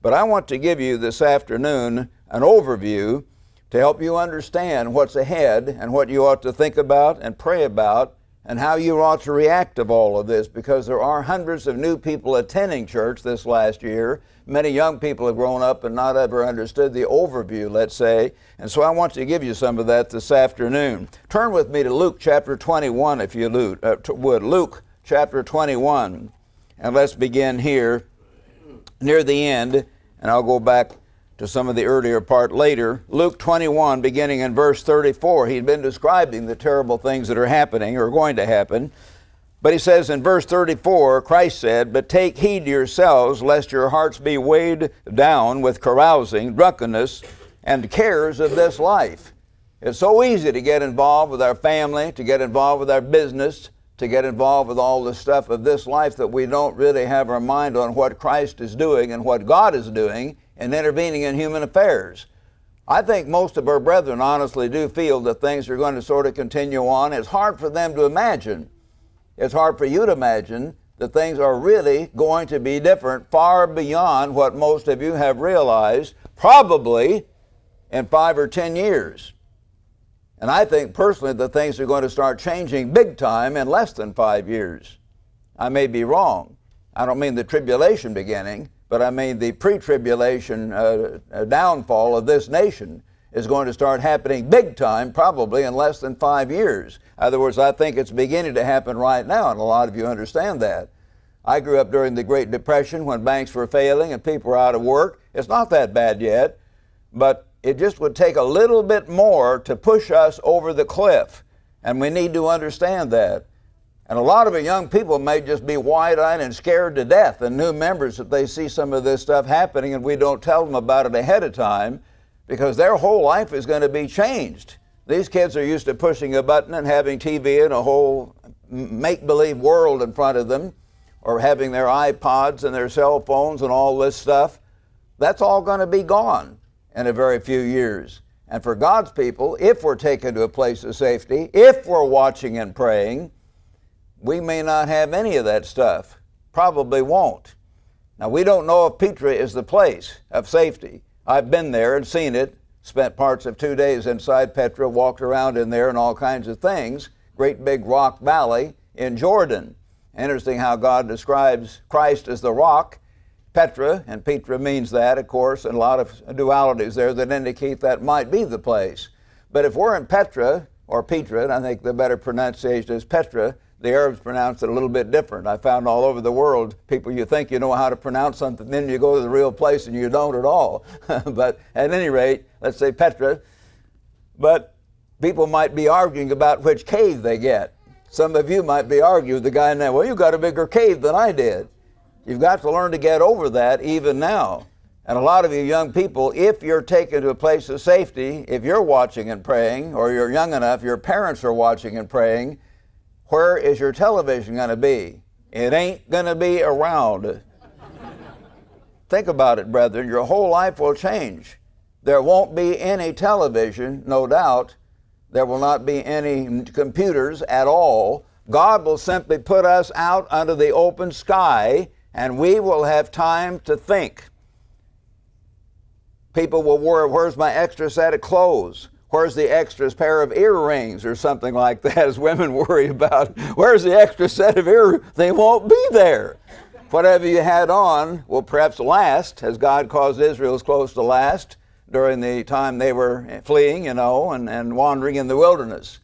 But I want to give you this afternoon an overview to help you understand what's ahead and what you ought to think about and pray about and how you ought to react to all of this, because there are hundreds of new people attending church this last year. Many young people have grown up and not ever understood the overview, let's say. And so I want to give you some of that this afternoon. Turn with me to Luke chapter 21, if you would. Luke chapter 21. And let's begin here near the end, and I'll go back to some of the earlier part later. Luke 21, beginning in verse 34. He'd been describing the terrible things that are happening or going to happen. But he says in verse 34, Christ said, "But take heed to yourselves, lest your hearts be weighed down with carousing, drunkenness, and cares of this life." It's so easy to get involved with our family, to get involved with our business, to get involved with all the stuff of this life that we don't really have our mind on what Christ is doing and what God is doing and intervening in human affairs. I think most of our brethren honestly do feel that things are going to sort of continue on. It's hard for them to imagine. It's hard for you to imagine that things are really going to be different far beyond what most of you have realized, probably in 5 or 10 years. And I think personally that things are going to start changing big time in less than 5 years. I may be wrong. I don't mean the tribulation beginning, but I mean the pre-tribulation downfall of this nation is going to start happening big time, probably in less than 5 years. In other words, I think it's beginning to happen right now, and a lot of you understand that. I grew up during the Great Depression when banks were failing and people were out of work. It's not that bad yet, but it just would take a little bit more to push us over the cliff, and we need to understand that. And a lot of the young people may just be wide-eyed and scared to death, and new members, if they see some of this stuff happening and we don't tell them about it ahead of time, because their whole life is going to be changed. These kids are used to pushing a button and having TV and a whole make-believe world in front of them, or having their iPods and their cell phones and all this stuff. That's all going to be gone in a very few years. And for God's people, if we're taken to a place of safety, if we're watching and praying, we may not have any of that stuff. Probably won't. Now, we don't know if Petra is the place of safety. I've been there and seen it, spent parts of 2 days inside Petra, walked around in there and all kinds of things. Great big rock valley in Jordan. Interesting how God describes Christ as the rock. Petra, and Petra means that, of course, and a lot of dualities there that indicate that might be the place. But if we're in Petra, or Petra, and I think the better pronunciation is Petra, the Arabs pronounce it a little bit different. I found all over the world, people, you think you know how to pronounce something, then you go to the real place and you don't at all. But at any rate, let's say Petra. But people might be arguing about which cave they get. Some of you might be arguing with the guy now, well, you got a bigger cave than I did. You've got to learn to get over that even now. And a lot of you young people, if you're taken to a place of safety, if you're watching and praying, or you're young enough, your parents are watching and praying, where is your television going to be? It ain't going to be around. Think about it, brethren. Your whole life will change. There won't be any television, no doubt. There will not be any computers at all. God will simply put us out under the open sky, and we will have time to think. People will worry, where's my extra set of clothes? Where's the extra pair of earrings or something like that, as women worry about? Where's the extra set of earrings? They won't be there. Whatever you had on will perhaps last, as God caused Israel's clothes to last during the time they were fleeing, and wandering in the wilderness.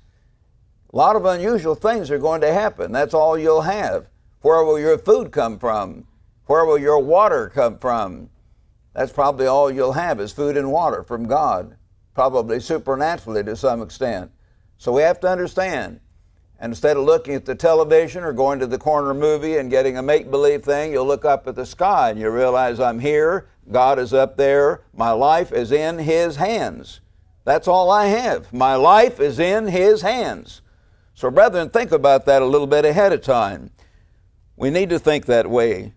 A lot of unusual things are going to happen. That's all you'll have. Where will your food come from? Where will your water come from? That's probably all you'll have is food and water from God. Probably supernaturally to some extent. So we have to understand. And instead of looking at the television or going to the corner movie and getting a make-believe thing, you'll look up at the sky and you realize I'm here, God is up there, my life is in His hands. That's all I have. My life is in His hands. So brethren, think about that a little bit ahead of time. We need to think that way.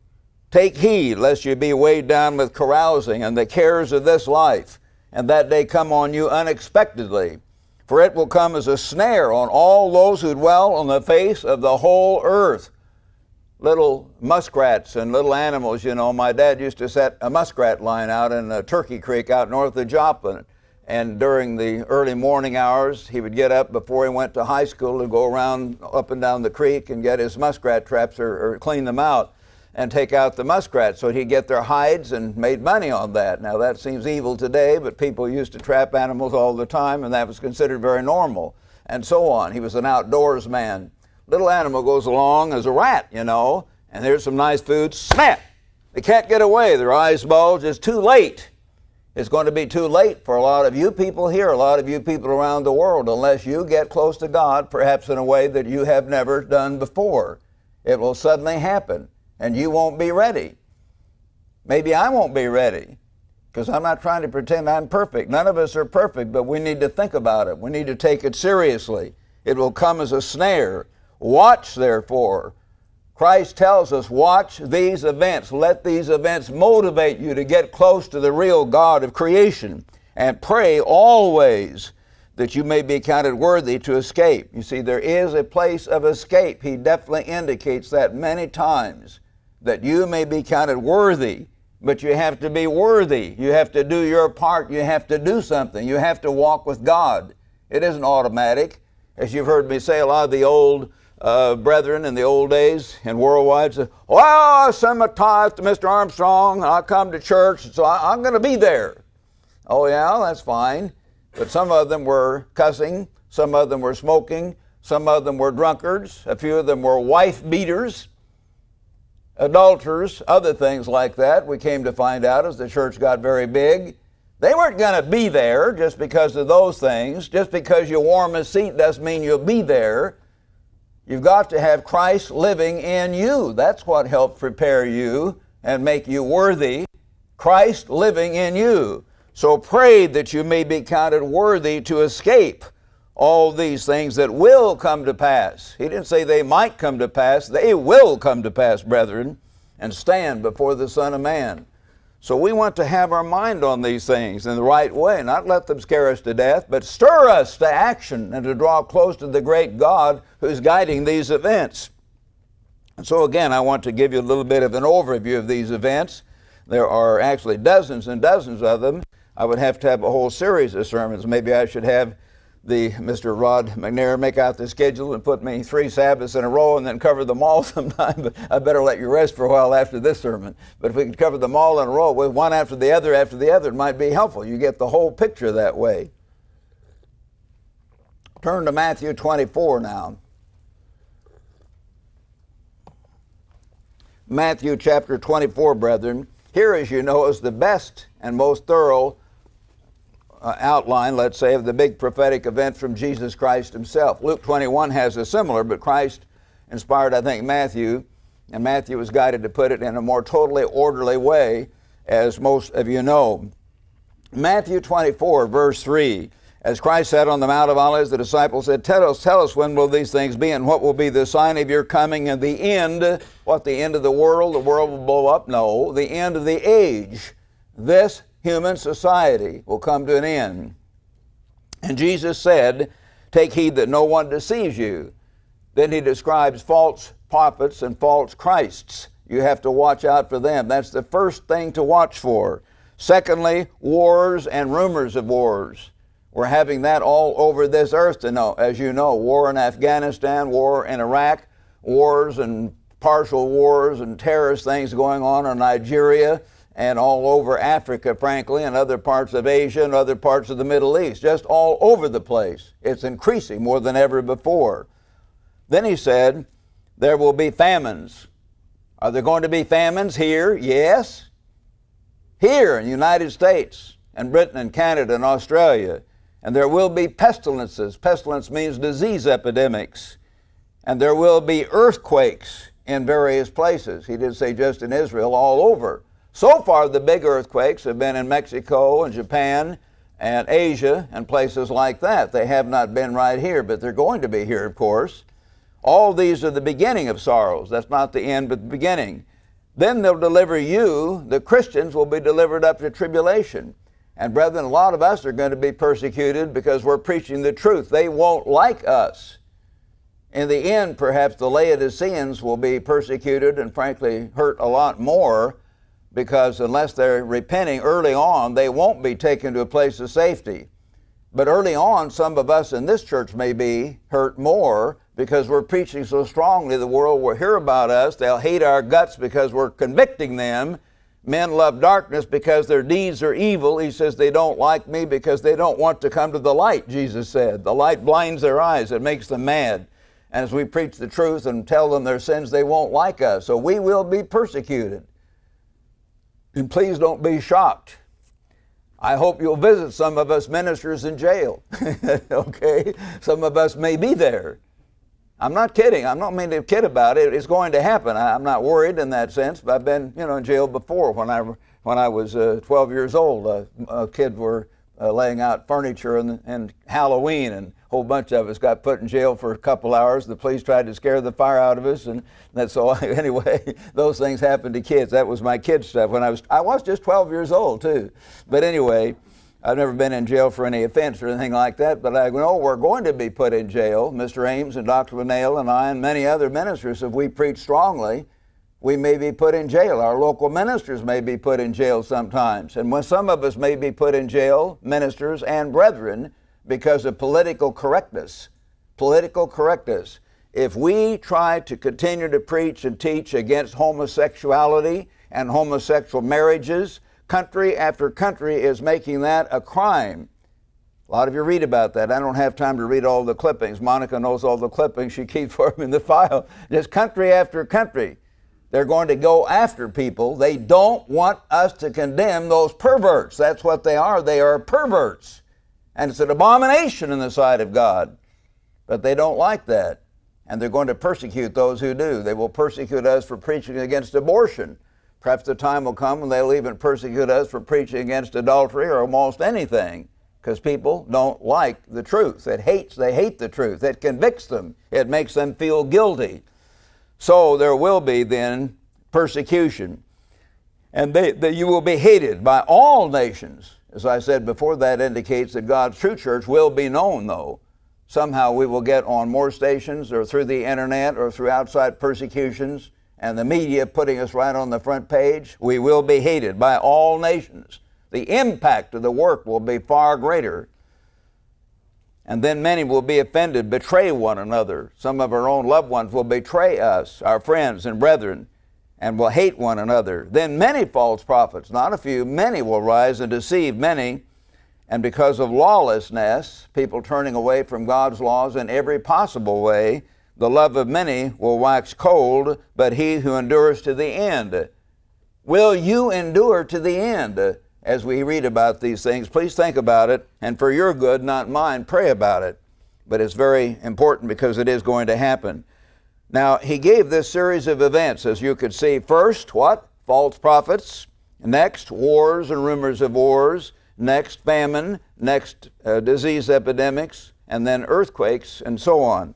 Take heed lest you be weighed down with carousing and the cares of this life, and that day come on you unexpectedly. For it will come as a snare on all those who dwell on the face of the whole earth. little muskrats and little animals. You know, my dad used to set a muskrat line out in Turkey Creek out north of Joplin. And during the early morning hours, he would get up before he went to high school to go around up and down the creek and get his muskrat traps or clean them out and take out the muskrats. So he'd get their hides and made money on that. Now that seems evil today, but people used to trap animals all the time, and that was considered very normal, and so on. He was an outdoors man. Little animal goes along as a rat, you know, and there's some nice food, snap! They can't get away, their eyes bulge, it's too late. It's going to be too late for a lot of you people here, a lot of you people around the world, unless you get close to God, perhaps in a way that you have never done before. It will suddenly happen, and you won't be ready. Maybe I won't be ready, because I'm not trying to pretend I'm perfect. None of us are perfect, but we need to think about it. We need to take it seriously. It will come as a snare. Watch, therefore. Christ tells us, watch these events. Let these events motivate you to get close to the real God of creation. And pray always that you may be counted worthy to escape. You see, there is a place of escape. He definitely indicates that many times, that you may be counted worthy. But you have to be worthy. You have to do your part. You have to do something. You have to walk with God. It isn't automatic. As you've heard me say, a lot of the old brethren in the old days and worldwide said, well, I send my tithe to Mr. Armstrong, I come to church, so I'm going to be there. Oh yeah, that's fine. But some of them were cussing, some of them were smoking, some of them were drunkards, a few of them were wife beaters, adulterers, other things like that. We came to find out as the church got very big. They weren't going to be there just because of those things. Just because you warm a seat doesn't mean you'll be there. You've got to have Christ living in you. That's what helped prepare you and make you worthy. Christ living in you. So pray that you may be counted worthy to escape all these things that will come to pass. He didn't say they might come to pass. They will come to pass, brethren, and stand before the Son of Man. So we want to have our mind on these things in the right way, not let them scare us to death, but stir us to action and to draw close to the great God who's guiding these events. And so again, I want to give you a little bit of an overview of these events. There are actually dozens and dozens of them. I would have to have a whole series of sermons. Maybe I should have Mr. Rod McNair make out the schedule and put me 3 Sabbaths in a row and then cover them all sometime, but I better let you rest for a while after this sermon. But if we could cover them all in a row, with one after the other, it might be helpful. You get the whole picture that way. Turn to Matthew 24 now. Matthew chapter 24, brethren. Here, as you know, is the best and most thorough outline, let's say, of the big prophetic event from Jesus Christ himself. Luke 21 has a similar, but Christ inspired, I think, Matthew, and Matthew was guided to put it in a more totally orderly way, as most of you know. Matthew 24, verse 3, as Christ sat on the Mount of Olives, the disciples said, tell us when will these things be, and what will be the sign of your coming and the end? What, the end of the world will blow up? No, the end of the age. This human society will come to an end. And Jesus said, take heed that no one deceives you. Then he describes false prophets and false Christs. You have to watch out for them. That's the first thing to watch for. Secondly, wars and rumors of wars. We're having that all over this earth to know. As you know, war in Afghanistan, war in Iraq, wars and partial wars and terrorist things going on in Nigeria, and all over Africa, frankly, and other parts of Asia and other parts of the Middle East, just all over the place. It's increasing more than ever before. Then he said, there will be famines. Are there going to be famines here? Yes. Here in the United States and Britain and Canada and Australia. And there will be pestilences. Pestilence means disease epidemics. And there will be earthquakes in various places. He didn't say just in Israel, all over. So far, the big earthquakes have been in Mexico and Japan and Asia and places like that. They have not been right here, but they're going to be here, of course. All these are the beginning of sorrows. That's not the end, but the beginning. Then they'll deliver you, the Christians, will be delivered up to tribulation. And brethren, a lot of us are going to be persecuted because we're preaching the truth. They won't like us. In the end, perhaps the Laodiceans will be persecuted and frankly hurt a lot more, because unless they're repenting early on, they won't be taken to a place of safety. But early on, some of us in this church may be hurt more because we're preaching so strongly. The world will hear about us. They'll hate our guts because we're convicting them. Men love darkness because their deeds are evil. He says they don't like me because they don't want to come to the light, Jesus said. The light blinds their eyes. It makes them mad. And as we preach the truth and tell them their sins, they won't like us. So we will be persecuted. And please don't be shocked. I hope you'll visit some of us ministers in jail. Okay? Some of us may be there. I'm not kidding. I'm not meaning to kid about it. It's going to happen. I'm not worried in that sense, but I've been, in jail before. When I was 12 years old, kids were laying out furniture and Halloween, and a whole bunch of us got put in jail for a couple hours. The police tried to scare the fire out of us, and that's all. Anyway, those things happen to kids. That was my kid stuff. I was just 12 years old too. But anyway, I've never been in jail for any offense or anything like that, but I know we're going to be put in jail. Mr. Ames and Dr. Linnell and I and many other ministers, if we preach strongly, we may be put in jail. Our local ministers may be put in jail sometimes. And when some of us may be put in jail, ministers and brethren, because of political correctness. Political correctness. If we try to continue to preach and teach against homosexuality and homosexual marriages, country after country is making that a crime. A lot of you read about that. I don't have time to read all the clippings. Monica knows all the clippings. She keeps for them in the file. Just country after country. They're going to go after people. They don't want us to condemn those perverts. That's what they are. They are perverts. And it's an abomination in the sight of God. But they don't like that. And they're going to persecute those who do. They will persecute us for preaching against abortion. Perhaps the time will come when they'll even persecute us for preaching against adultery or almost anything, because people don't like the truth. They hate the truth. It convicts them. It makes them feel guilty. So there will be then persecution. And you will be hated by all nations. As I said before, that indicates that God's true church will be known, though. Somehow we will get on more stations or through the internet or through outside persecutions and the media putting us right on the front page. We will be hated by all nations. The impact of the work will be far greater. And then many will be offended, betray one another. Some of our own loved ones will betray us, our friends and brethren, and will hate one another. Then many false prophets, not a few, many will rise and deceive many. And because of lawlessness, people turning away from God's laws in every possible way, the love of many will wax cold, but he who endures to the end. Will you endure to the end? As we read about these things, please think about it, and for your good, not mine, pray about it. But it's very important because it is going to happen. Now, he gave this series of events, as you could see. First, what? False prophets. Next, wars and rumors of wars. Next, famine. Next, disease epidemics. And then earthquakes, and so on.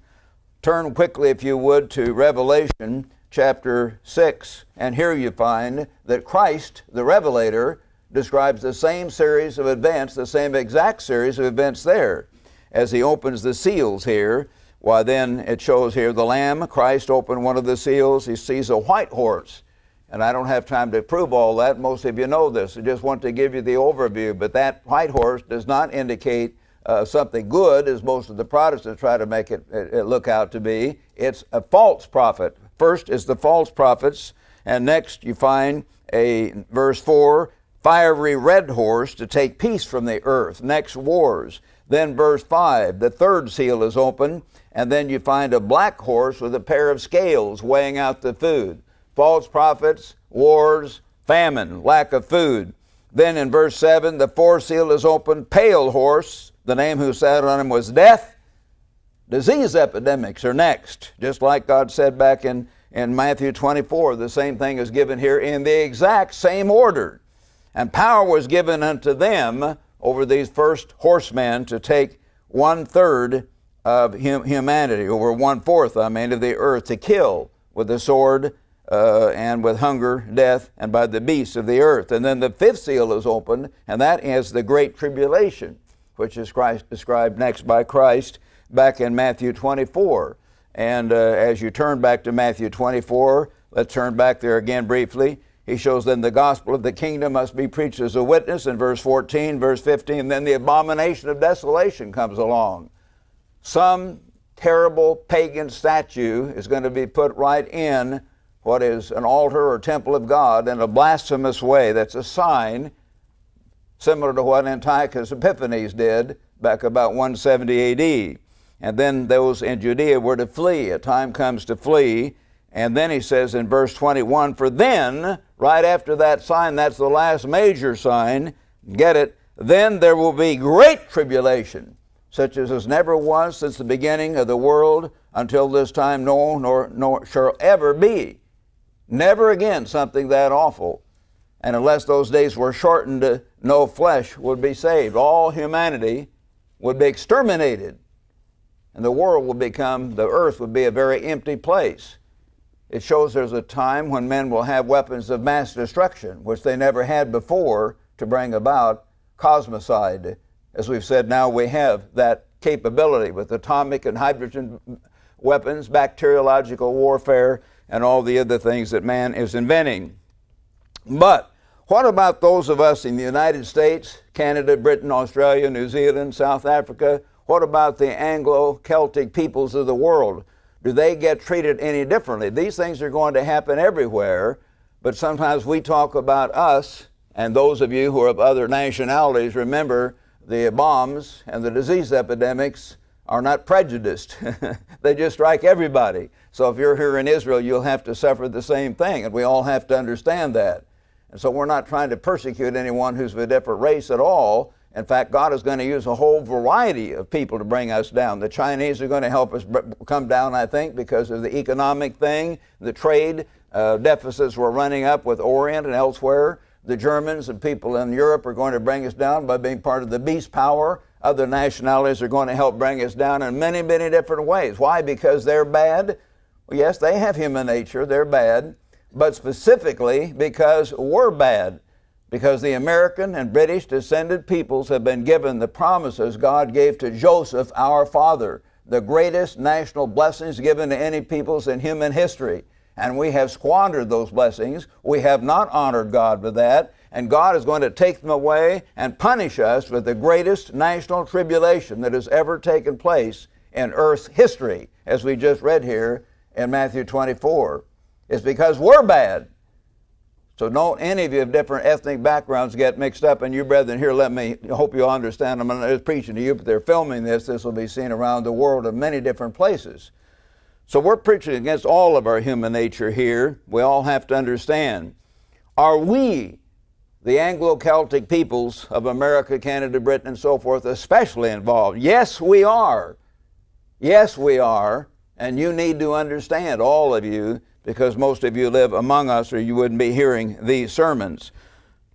Turn quickly, if you would, to Revelation chapter 6. And here you find that Christ, the Revelator, describes the same series of events, the same exact series of events there. As he opens the seals here, why then it shows here the Lamb, Christ opened one of the seals. He sees a white horse. And I don't have time to prove all that. Most of you know this. I just want to give you the overview. But that white horse does not indicate something good, as most of the Protestants try to make it look out to be. It's a false prophet. First is the false prophets. And next you find verse 4, fiery red horse to take peace from the earth. Next, wars. Then verse 5, the third seal is open, and then you find a black horse with a pair of scales weighing out the food. False prophets, wars, famine, lack of food. Then in verse 7, the fourth seal is open, pale horse. The name who sat on him was Death. Disease epidemics are next. Just like God said back in Matthew 24, the same thing is given here in the exact same order. And power was given unto them over these first horsemen to take 1/3 of humanity, over 1/4, of the earth, to kill with the sword and with hunger, death, and by the beasts of the earth. And then the fifth seal is opened, and that is the great tribulation, which is described next by Christ back in Matthew 24. And as you turn back to Matthew 24, let's turn back there again briefly. He shows then the gospel of the kingdom must be preached as a witness in verse 14, verse 15, and then the abomination of desolation comes along. Some terrible pagan statue is going to be put right in what is an altar or temple of God in a blasphemous way. That's a sign similar to what Antiochus Epiphanes did back about 170 A.D. And then those in Judea were to flee. A time comes to flee. And then he says in verse 21, for then, right after that sign, that's the last major sign, get it, then there will be great tribulation, such as never was since the beginning of the world until this time, nor shall ever be. Never again something that awful. And unless those days were shortened, no flesh would be saved. All humanity would be exterminated. And the world will become, the earth would be a very empty place. It shows there's a time when men will have weapons of mass destruction, which they never had before, to bring about cosmicide. As we've said, now we have that capability with atomic and hydrogen weapons, bacteriological warfare, and all the other things that man is inventing. But what about those of us in the United States, Canada, Britain, Australia, New Zealand, South Africa? What about the Anglo-Celtic peoples of the world? Do they get treated any differently? These things are going to happen everywhere, but sometimes we talk about us, and those of you who are of other nationalities, remember the bombs and the disease epidemics are not prejudiced. They just strike everybody. So if you're here in Israel, you'll have to suffer the same thing, and we all have to understand that. And so we're not trying to persecute anyone who's of a different race at all. In fact, God is going to use a whole variety of people to bring us down. The Chinese are going to help us come down, I think, because of the economic thing, the trade deficits we're running up with Orient and elsewhere. The Germans and people in Europe are going to bring us down by being part of the beast power. Other nationalities are going to help bring us down in many, many different ways. Why? Because they're bad? Well, yes, they have human nature. They're bad. But specifically because we're bad. Because the American and British descended peoples have been given the promises God gave to Joseph, our father, the greatest national blessings given to any peoples in human history. And we have squandered those blessings. We have not honored God with that. And God is going to take them away and punish us with the greatest national tribulation that has ever taken place in earth's history, as we just read here in Matthew 24. It's because we're bad. So don't any of you of different ethnic backgrounds get mixed up. And you brethren here, I hope you understand. I'm not just preaching to you, but they're filming this. This will be seen around the world in many different places. So we're preaching against all of our human nature here. We all have to understand. Are we, the Anglo-Celtic peoples of America, Canada, Britain, and so forth, especially involved? Yes, we are. Yes, we are. And you need to understand, all of you, because most of you live among us or you wouldn't be hearing these sermons.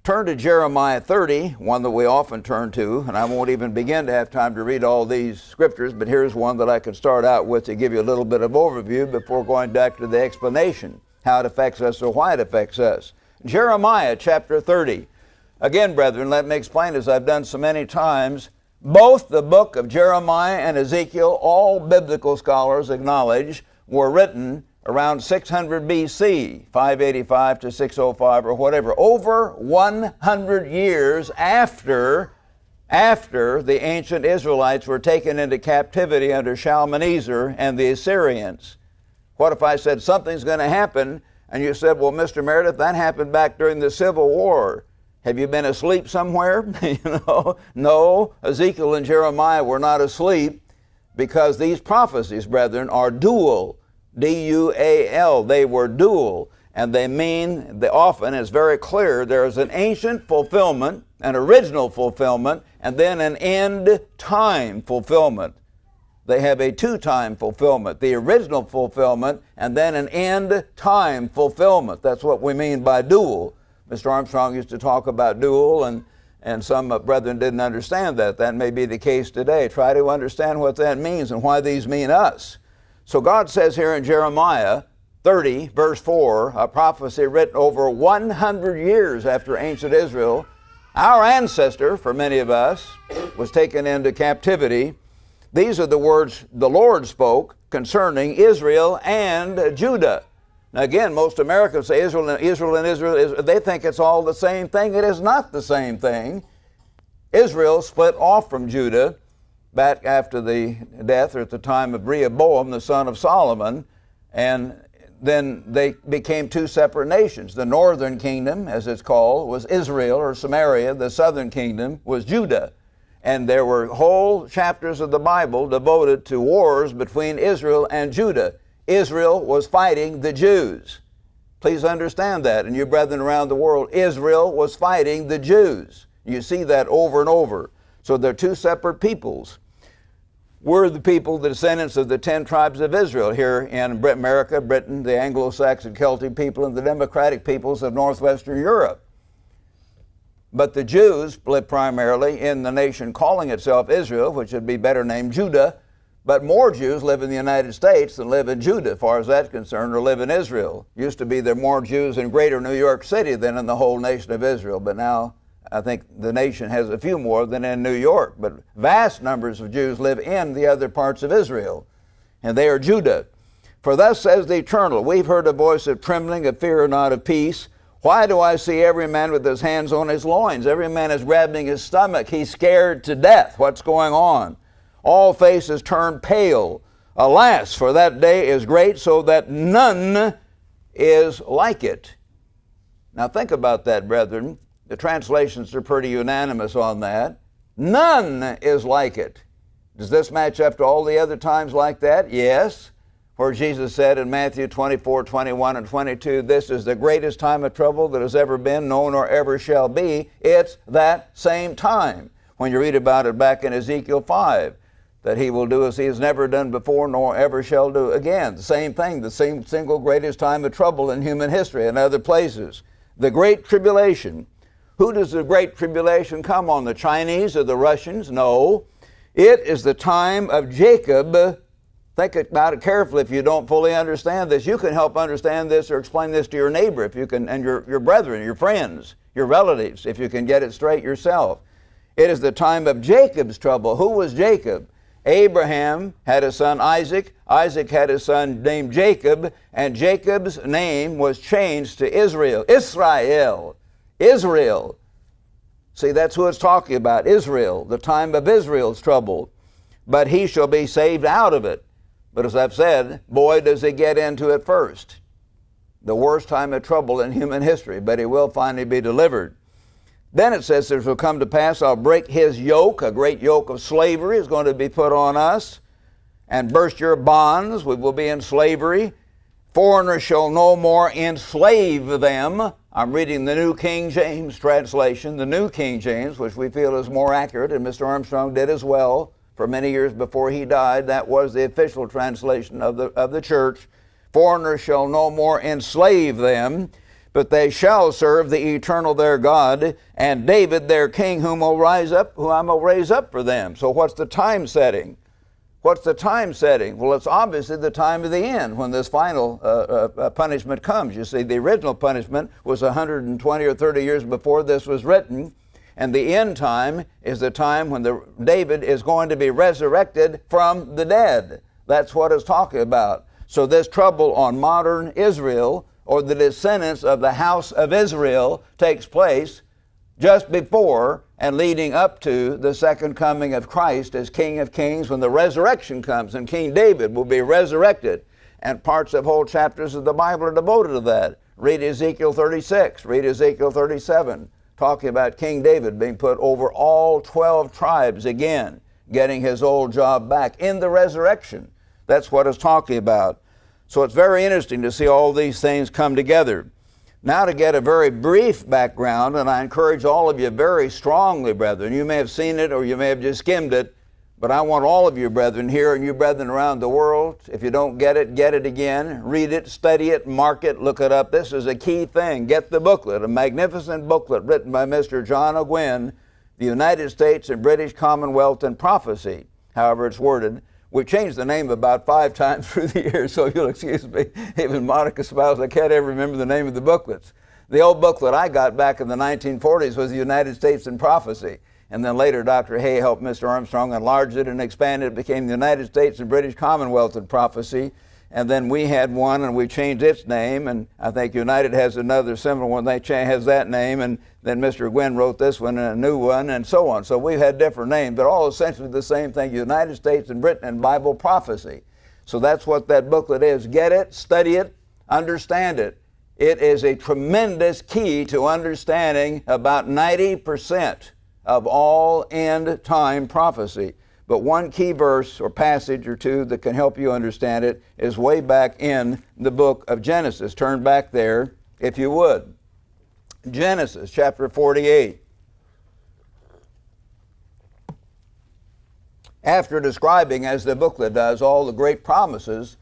Turn to Jeremiah 30, one that we often turn to, and I won't even begin to have time to read all these scriptures, but here's one that I could start out with to give you a little bit of overview before going back to the explanation, how it affects us or why it affects us. Jeremiah chapter 30. Again, brethren, let me explain, as I've done so many times, both the book of Jeremiah and Ezekiel, all biblical scholars acknowledge, were written around 600 BC, 585 to 605 or whatever, over 100 years after the ancient Israelites were taken into captivity under Shalmaneser and the Assyrians. What if I said something's going to happen, and you said, well, Mr. Meredith, that happened back during the Civil War. Have you been asleep somewhere? No, Ezekiel and Jeremiah were not asleep, because these prophecies, brethren, are dual. D-U-A-L, they were dual, and they mean, often, it's very clear, there is an ancient fulfillment, an original fulfillment, and then an end-time fulfillment. They have a two-time fulfillment, the original fulfillment, and then an end-time fulfillment. That's what we mean by dual. Mr. Armstrong used to talk about dual, and some brethren didn't understand that. That may be the case today. Try to understand what that means and why these mean us. So God says here in Jeremiah 30, verse 4, a prophecy written over 100 years after ancient Israel, our ancestor, for many of us, was taken into captivity. These are the words the Lord spoke concerning Israel and Judah. Now again, most Americans say Israel and Israel, they think it's all the same thing. It is not the same thing. Israel split off from Judah back after the death or at the time of Rehoboam, the son of Solomon, and then they became two separate nations. The northern kingdom, as it's called, was Israel or Samaria. The southern kingdom was Judah. And there were whole chapters of the Bible devoted to wars between Israel and Judah. Israel was fighting the Jews. Please understand that. And you brethren around the world, Israel was fighting the Jews. You see that over and over. So they're two separate peoples. We're the people, the descendants of the 10 tribes of Israel here in America, Britain, the Anglo-Saxon Celtic people, and the democratic peoples of northwestern Europe. But the Jews live primarily in the nation calling itself Israel, which would be better named Judah, but more Jews live in the United States than live in Judah, as far as that's concerned, or live in Israel. Used to be there more Jews in greater New York City than in the whole nation of Israel, but now I think the nation has a few more than in New York, but vast numbers of Jews live in the other parts of Israel, and they are Judah. For thus says the Eternal, we've heard a voice of trembling, of fear, and not of peace. Why do I see every man with his hands on his loins? Every man is grabbing his stomach. He's scared to death. What's going on? All faces turn pale. Alas, for that day is great, so that none is like it. Now think about that, brethren. The translations are pretty unanimous on that. None is like it. Does this match up to all the other times like that? Yes. Where Jesus said in Matthew 24, 21, and 22, this is the greatest time of trouble that has ever been, known, or ever shall be. It's that same time. When you read about it back in Ezekiel 5, that he will do as he has never done before, nor ever shall do again. The same thing, the same single greatest time of trouble in human history and other places. The Great Tribulation. Who does the Great Tribulation come on? The Chinese or the Russians? No. It is the time of Jacob. Think about it carefully if you don't fully understand this. You can help understand this or explain this to your neighbor if you can, and your brethren, your friends, your relatives, if you can get it straight yourself. It is the time of Jacob's trouble. Who was Jacob? Abraham had a son Isaac. Isaac had a son named Jacob, and Jacob's name was changed to Israel. Israel. Israel. See, that's who it's talking about. Israel, the time of Israel's trouble. But he shall be saved out of it. But as I've said, boy, does he get into it first. The worst time of trouble in human history, but he will finally be delivered. Then it says, it will come to pass, I'll break his yoke. A great yoke of slavery is going to be put on us, and burst your bonds. We will be in slavery. Foreigners shall no more enslave them. I'm reading the New King James translation, the New King James, which we feel is more accurate, and Mr. Armstrong did as well. For many years before he died, that was the official translation of the church. Foreigners shall no more enslave them, but they shall serve the eternal their God, and David their king, whom I will raise up for them. So what's the time setting? What's the time setting? Well, it's obviously the time of the end when this final punishment comes. You see, the original punishment was 120 or 30 years before this was written. And the end time is the time when David is going to be resurrected from the dead. That's what it's talking about. So this trouble on modern Israel, or the descendants of the house of Israel, takes place just before and leading up to the second coming of Christ as King of Kings, when the resurrection comes and King David will be resurrected. And parts of whole chapters of the Bible are devoted to that. Read Ezekiel 36, read Ezekiel 37. Talking about King David being put over all 12 tribes again, getting his old job back in the resurrection. That's what it's talking about. So it's very interesting to see all these things come together. Now to get a very brief background, and I encourage all of you very strongly, brethren. You may have seen it or you may have just skimmed it, but I want all of you brethren here and you brethren around the world, if you don't get it again. Read it, study it, mark it, look it up. This is a key thing. Get the booklet, a magnificent booklet written by Mr. John O'Gwyn, The United States and British Commonwealth and Prophecy, however it's worded. We've changed the name about 5 times through the years, so you'll excuse me. Even Monica smiles, I can't ever remember the name of the booklets. The old booklet I got back in the 1940s was The United States and Prophecy. and then later Dr. Hay helped Mr. Armstrong enlarge it and expand it. It became the United States and British Commonwealth in prophecy. And then we had one, and we changed its name, and I think United has another similar one. They has that name, and then Mr. Gwynn wrote this one and a new one, and so on. So we've had different names, but all essentially the same thing, United States and Britain and Bible prophecy. So that's what that booklet is. Get it, study it, understand it. It is a tremendous key to understanding about 90% of all end time prophecy. But one key verse or passage or two that can help you understand it is way back in the book of Genesis. Turn back there, if you would. Genesis chapter 48. After describing, as the booklet does, all the great promises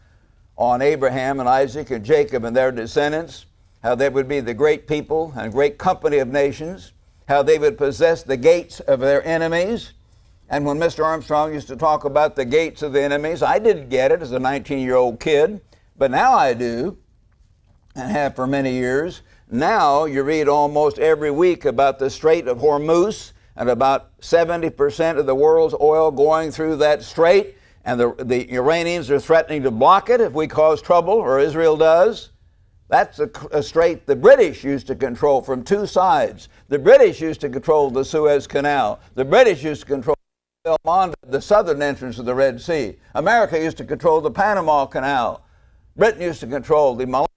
on Abraham and Isaac and Jacob and their descendants, how they would be the great people and great company of nations, how they would possess the gates of their enemies. And when Mr. Armstrong used to talk about the gates of the enemies, I didn't get it as a 19-year-old kid, but now I do, and have for many years. Now you read almost every week about the Strait of Hormuz, and about 70% of the world's oil going through that strait, and the Iranians are threatening to block it if we cause trouble, or Israel does. That's a strait the British used to control from two sides. The British used to control the Suez Canal. The British used to control the southern entrance of the Red Sea. America used to control the Panama Canal. Britain used to control the Malacca,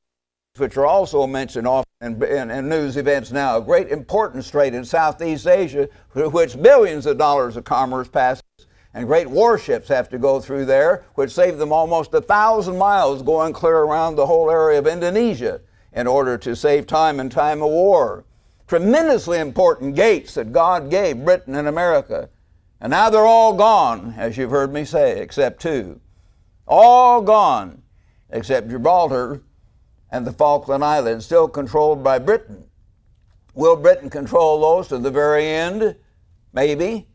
which are also mentioned often in news events now. A great important strait in Southeast Asia, through which billions of dollars of commerce passes, and great warships have to go through there, which save them almost 1,000 miles going clear around the whole area of Indonesia in order to save time in time of war. Tremendously important gates that God gave Britain and America. And now they're all gone, as you've heard me say, except two. All gone, except Gibraltar and the Falkland Islands, still controlled by Britain. Will Britain control those to the very end? Maybe,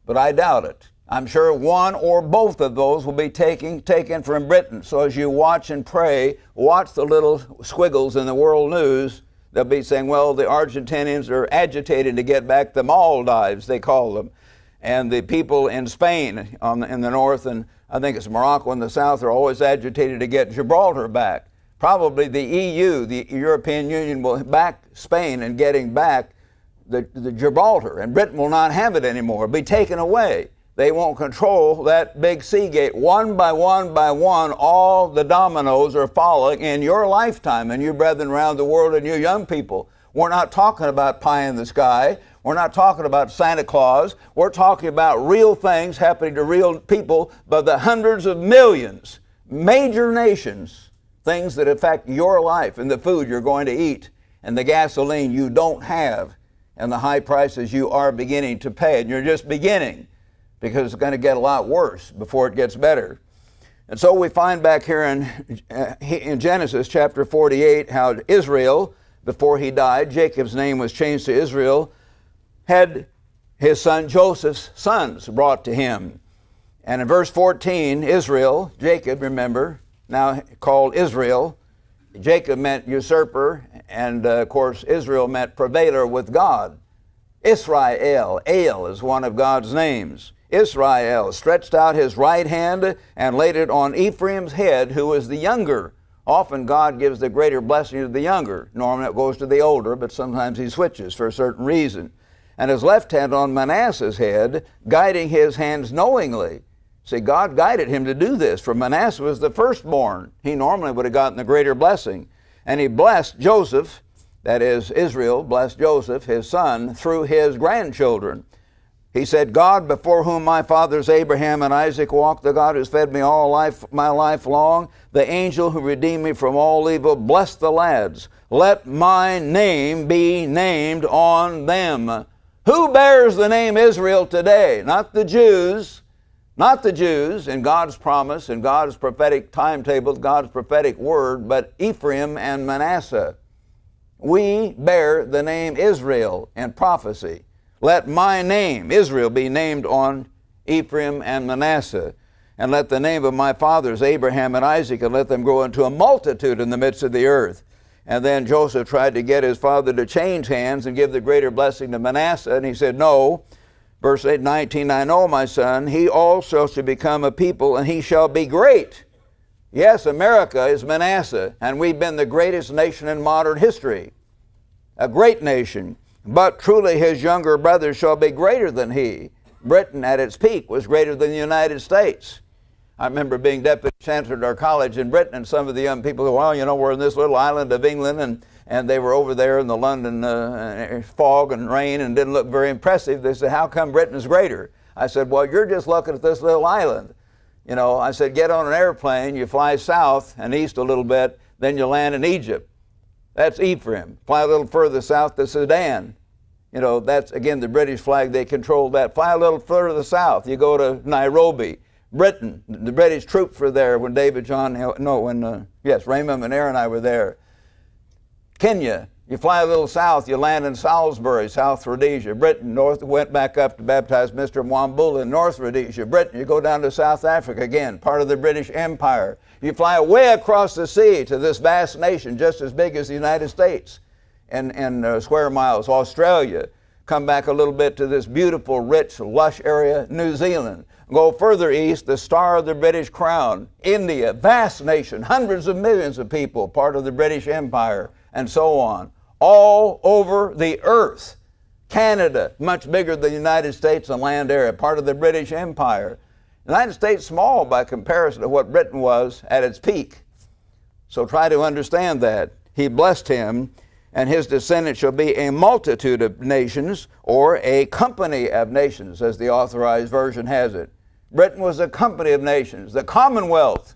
but I doubt it. I'm sure one or both of those will be taken from Britain. So as you watch and pray, watch the little squiggles in the world news. They'll be saying, well, the Argentinians are agitated to get back the Maldives, they call them. And the people in Spain in the north, and I think it's Morocco in the south, are always agitated to get Gibraltar back. Probably the EU, the European Union, will back Spain in getting back the Gibraltar, and Britain will not have it anymore. It'll be taken away. They won't control that big sea gate. One by one by one, all the dominoes are falling in your lifetime, and you brethren around the world and you young people. We're not talking about pie in the sky. We're not talking about Santa Claus. We're talking about real things happening to real people by the hundreds of millions, major nations, things that affect your life and the food you're going to eat and the gasoline you don't have and the high prices you are beginning to pay. And you're just beginning, because it's going to get a lot worse before it gets better. And so we find back here in Genesis chapter 48 how Israel, before he died, Jacob's name was changed to Israel, had his son Joseph's sons brought to him. And in verse 14, Israel, Jacob, remember, now called Israel. Jacob meant usurper, and of course Israel meant prevailer with God. Israel, El is one of God's names. Israel stretched out his right hand and laid it on Ephraim's head, who was the younger. Often God gives the greater blessing to the younger. Normally it goes to the older, but sometimes he switches for a certain reason. And his left hand on Manasseh's head, guiding his hands knowingly. See, God guided him to do this, for Manasseh was the firstborn. He normally would have gotten the greater blessing. And he blessed Joseph, that is, Israel blessed Joseph, his son, through his grandchildren. He said, God, before whom my fathers Abraham and Isaac walked, the God who's fed me all my life long, the angel who redeemed me from all evil, bless the lads. Let my name be named on them. Who bears the name Israel today? Not the Jews. Not the Jews in God's promise, in God's prophetic timetable, God's prophetic word, but Ephraim and Manasseh. We bear the name Israel in prophecy. Let my name, Israel, be named on Ephraim and Manasseh. And let the name of my fathers, Abraham and Isaac, and let them grow into a multitude in the midst of the earth. And then Joseph tried to get his father to change hands and give the greater blessing to Manasseh, and he said, no, Verse 19, I know, my son, he also shall become a people, and he shall be great. Yes, America is Manasseh, and we've been the greatest nation in modern history. A great nation. But truly his younger brother shall be greater than he. Britain at its peak was greater than the United States. I remember being deputy chancellor at our college in Britain, and some of the young people go, well, you know, we're in this little island of England, and they were over there in the London fog and rain and didn't look very impressive. They said, how come Britain's greater? I said, well, you're just looking at this little island. You know, I said, get on an airplane, you fly south and east a little bit, then you land in Egypt. That's Ephraim. Fly a little further south to Sudan. You know, that's, again, the British flag, they control that. Fly a little further south, you go to Nairobi. Britain, the British troops were there when Raymond McNair and I were there. Kenya, you fly a little south, you land in Salisbury, South Rhodesia. Britain, went back up to baptize Mr. Mwambula in North Rhodesia. Britain, you go down to South Africa, again, part of the British Empire. You fly way across the sea to this vast nation, just as big as the United States in square miles. Australia, come back a little bit to this beautiful, rich, lush area, New Zealand. Go further east, the star of the British crown. India, vast nation, hundreds of millions of people, part of the British Empire, and so on. All over the earth. Canada, much bigger than the United States in land area, part of the British Empire. The United States small by comparison to what Britain was at its peak. So try to understand that. He blessed him, and his descendants shall be a multitude of nations, or a company of nations, as the Authorized Version has it. Britain was a company of nations, the Commonwealth,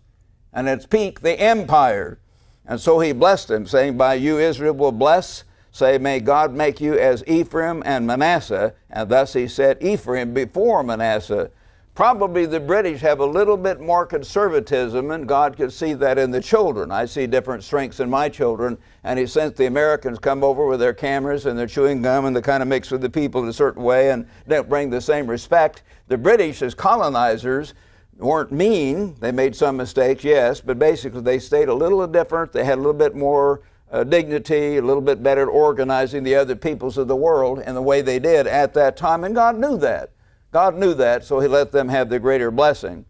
and at its peak, the empire. And so he blessed him, saying, by you Israel will bless. Say, may God make you as Ephraim and Manasseh. And thus he set Ephraim before Manasseh. Probably the British have a little bit more conservatism, and God could see that in the children. I see different strengths in my children, and he sent the Americans come over with their cameras and their chewing gum, and they kind of mix with the people in a certain way and don't bring the same respect. The British, as colonizers, weren't mean. They made some mistakes, yes, but basically they stayed a little different. They had a little bit more dignity, a little bit better at organizing the other peoples of the world in the way they did at that time, and God knew that. God knew that, so he let them have the greater blessing.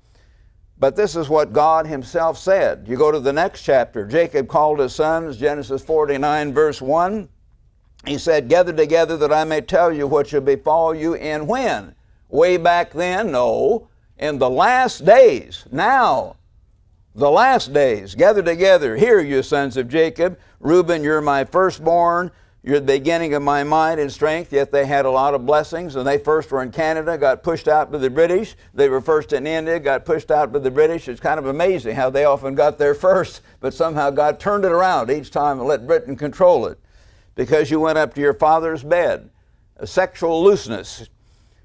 But this is what God himself said. You go to the next chapter. Jacob called his sons, Genesis 49, verse 1. He said, gather together that I may tell you what shall befall you in when? Way back then? No. In the last days. Now. The last days. Gather together. Hear you, sons of Jacob. Reuben, you're my firstborn. You're the beginning of my might and strength, yet they had a lot of blessings. And they first were in Canada, got pushed out by the British. They were first in India, got pushed out by the British. It's kind of amazing how they often got there first, but somehow God turned it around each time and let Britain control it. Because you went up to your father's bed. A sexual looseness.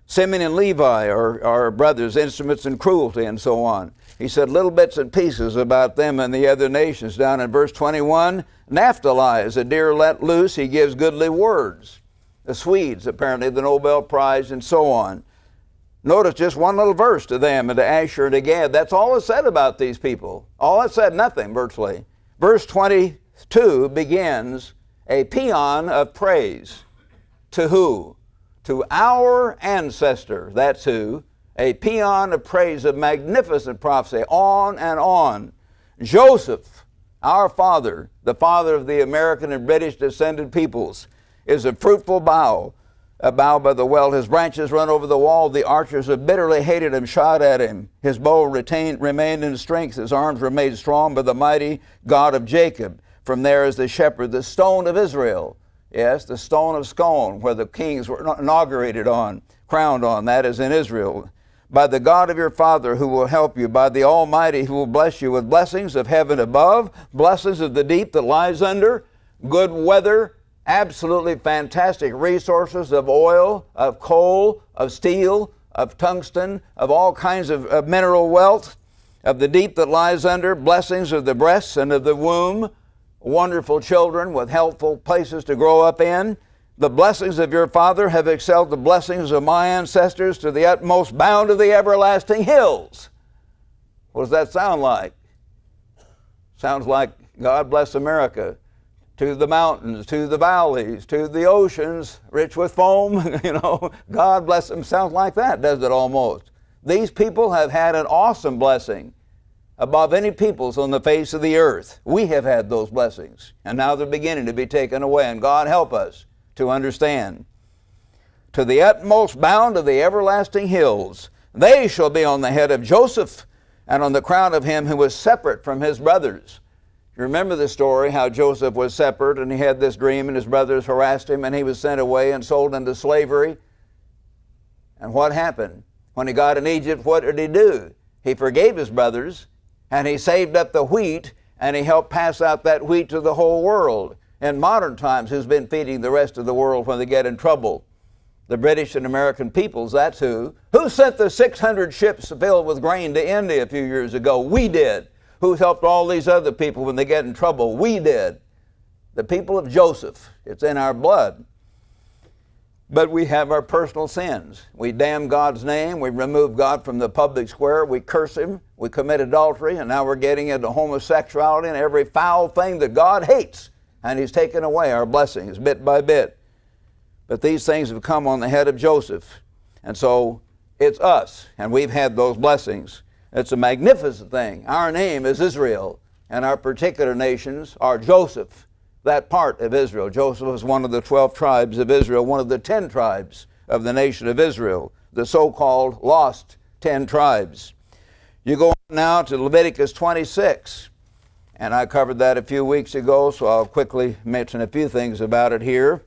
Simeon and Levi are brothers, instruments in cruelty, and so on. He said little bits and pieces about them and the other nations. Down in verse 21, Naphtali is a deer let loose. He gives goodly words. The Swedes, apparently, the Nobel Prize, and so on. Notice just one little verse to them and to Asher and to Gad. That's all it said about these people. All it said, nothing virtually. Verse 22 begins a paean of praise. To who? To our ancestor. That's who. A paean of praise, of magnificent prophecy, on and on. Joseph, our father, the father of the American and British descended peoples, is a fruitful bough, a bough by the well. His branches run over the wall. The archers have bitterly hated him, shot at him. His bow remained in strength. His arms were made strong by the mighty God of Jacob. From there is the shepherd, the stone of Israel. Yes, the stone of Scone, where the kings were inaugurated on, crowned on. That is in Israel. By the God of your father who will help you, by the Almighty who will bless you with blessings of heaven above, blessings of the deep that lies under, good weather, absolutely fantastic resources of oil, of coal, of steel, of tungsten, of all kinds of mineral wealth, of the deep that lies under, blessings of the breasts and of the womb, wonderful children with healthful places to grow up in. The blessings of your father have excelled the blessings of my ancestors to the utmost bound of the everlasting hills. What does that sound like? Sounds like God bless America to the mountains, to the valleys, to the oceans, rich with foam. God bless them. Sounds like that, does it almost? These people have had an awesome blessing above any peoples on the face of the earth. We have had those blessings, and now they're beginning to be taken away, and God help us to understand. To the utmost bound of the everlasting hills, they shall be on the head of Joseph, and on the crown of him who was separate from his brothers. You remember the story, how Joseph was separate, and he had this dream, and his brothers harassed him, and he was sent away and sold into slavery. And what happened? When he got in Egypt, what did he do? He forgave his brothers, and he saved up the wheat, and he helped pass out that wheat to the whole world. In modern times, who's been feeding the rest of the world when they get in trouble? The British and American peoples, that's who. Who sent the 600 ships filled with grain to India a few years ago? We did. Who helped all these other people when they get in trouble? We did. The people of Joseph. It's in our blood. But we have our personal sins. We damn God's name. We remove God from the public square. We curse Him. We commit adultery. And now we're getting into homosexuality and every foul thing that God hates. And He's taken away our blessings bit by bit. But these things have come on the head of Joseph. And so it's us. And we've had those blessings. It's a magnificent thing. Our name is Israel. And our particular nations are Joseph, that part of Israel. Joseph was one of the 12 tribes of Israel, one of the 10 tribes of the nation of Israel, the so-called lost 10 tribes. You go on now to Leviticus 26. And I covered that a few weeks ago, so I'll quickly mention a few things about it here.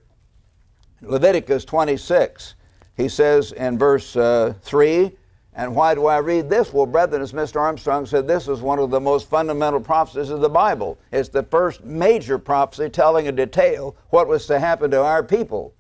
Leviticus 26, he says in verse 3, and why do I read this? Well, brethren, as Mr. Armstrong said, this is one of the most fundamental prophecies of the Bible. It's the first major prophecy telling in detail what was to happen to our people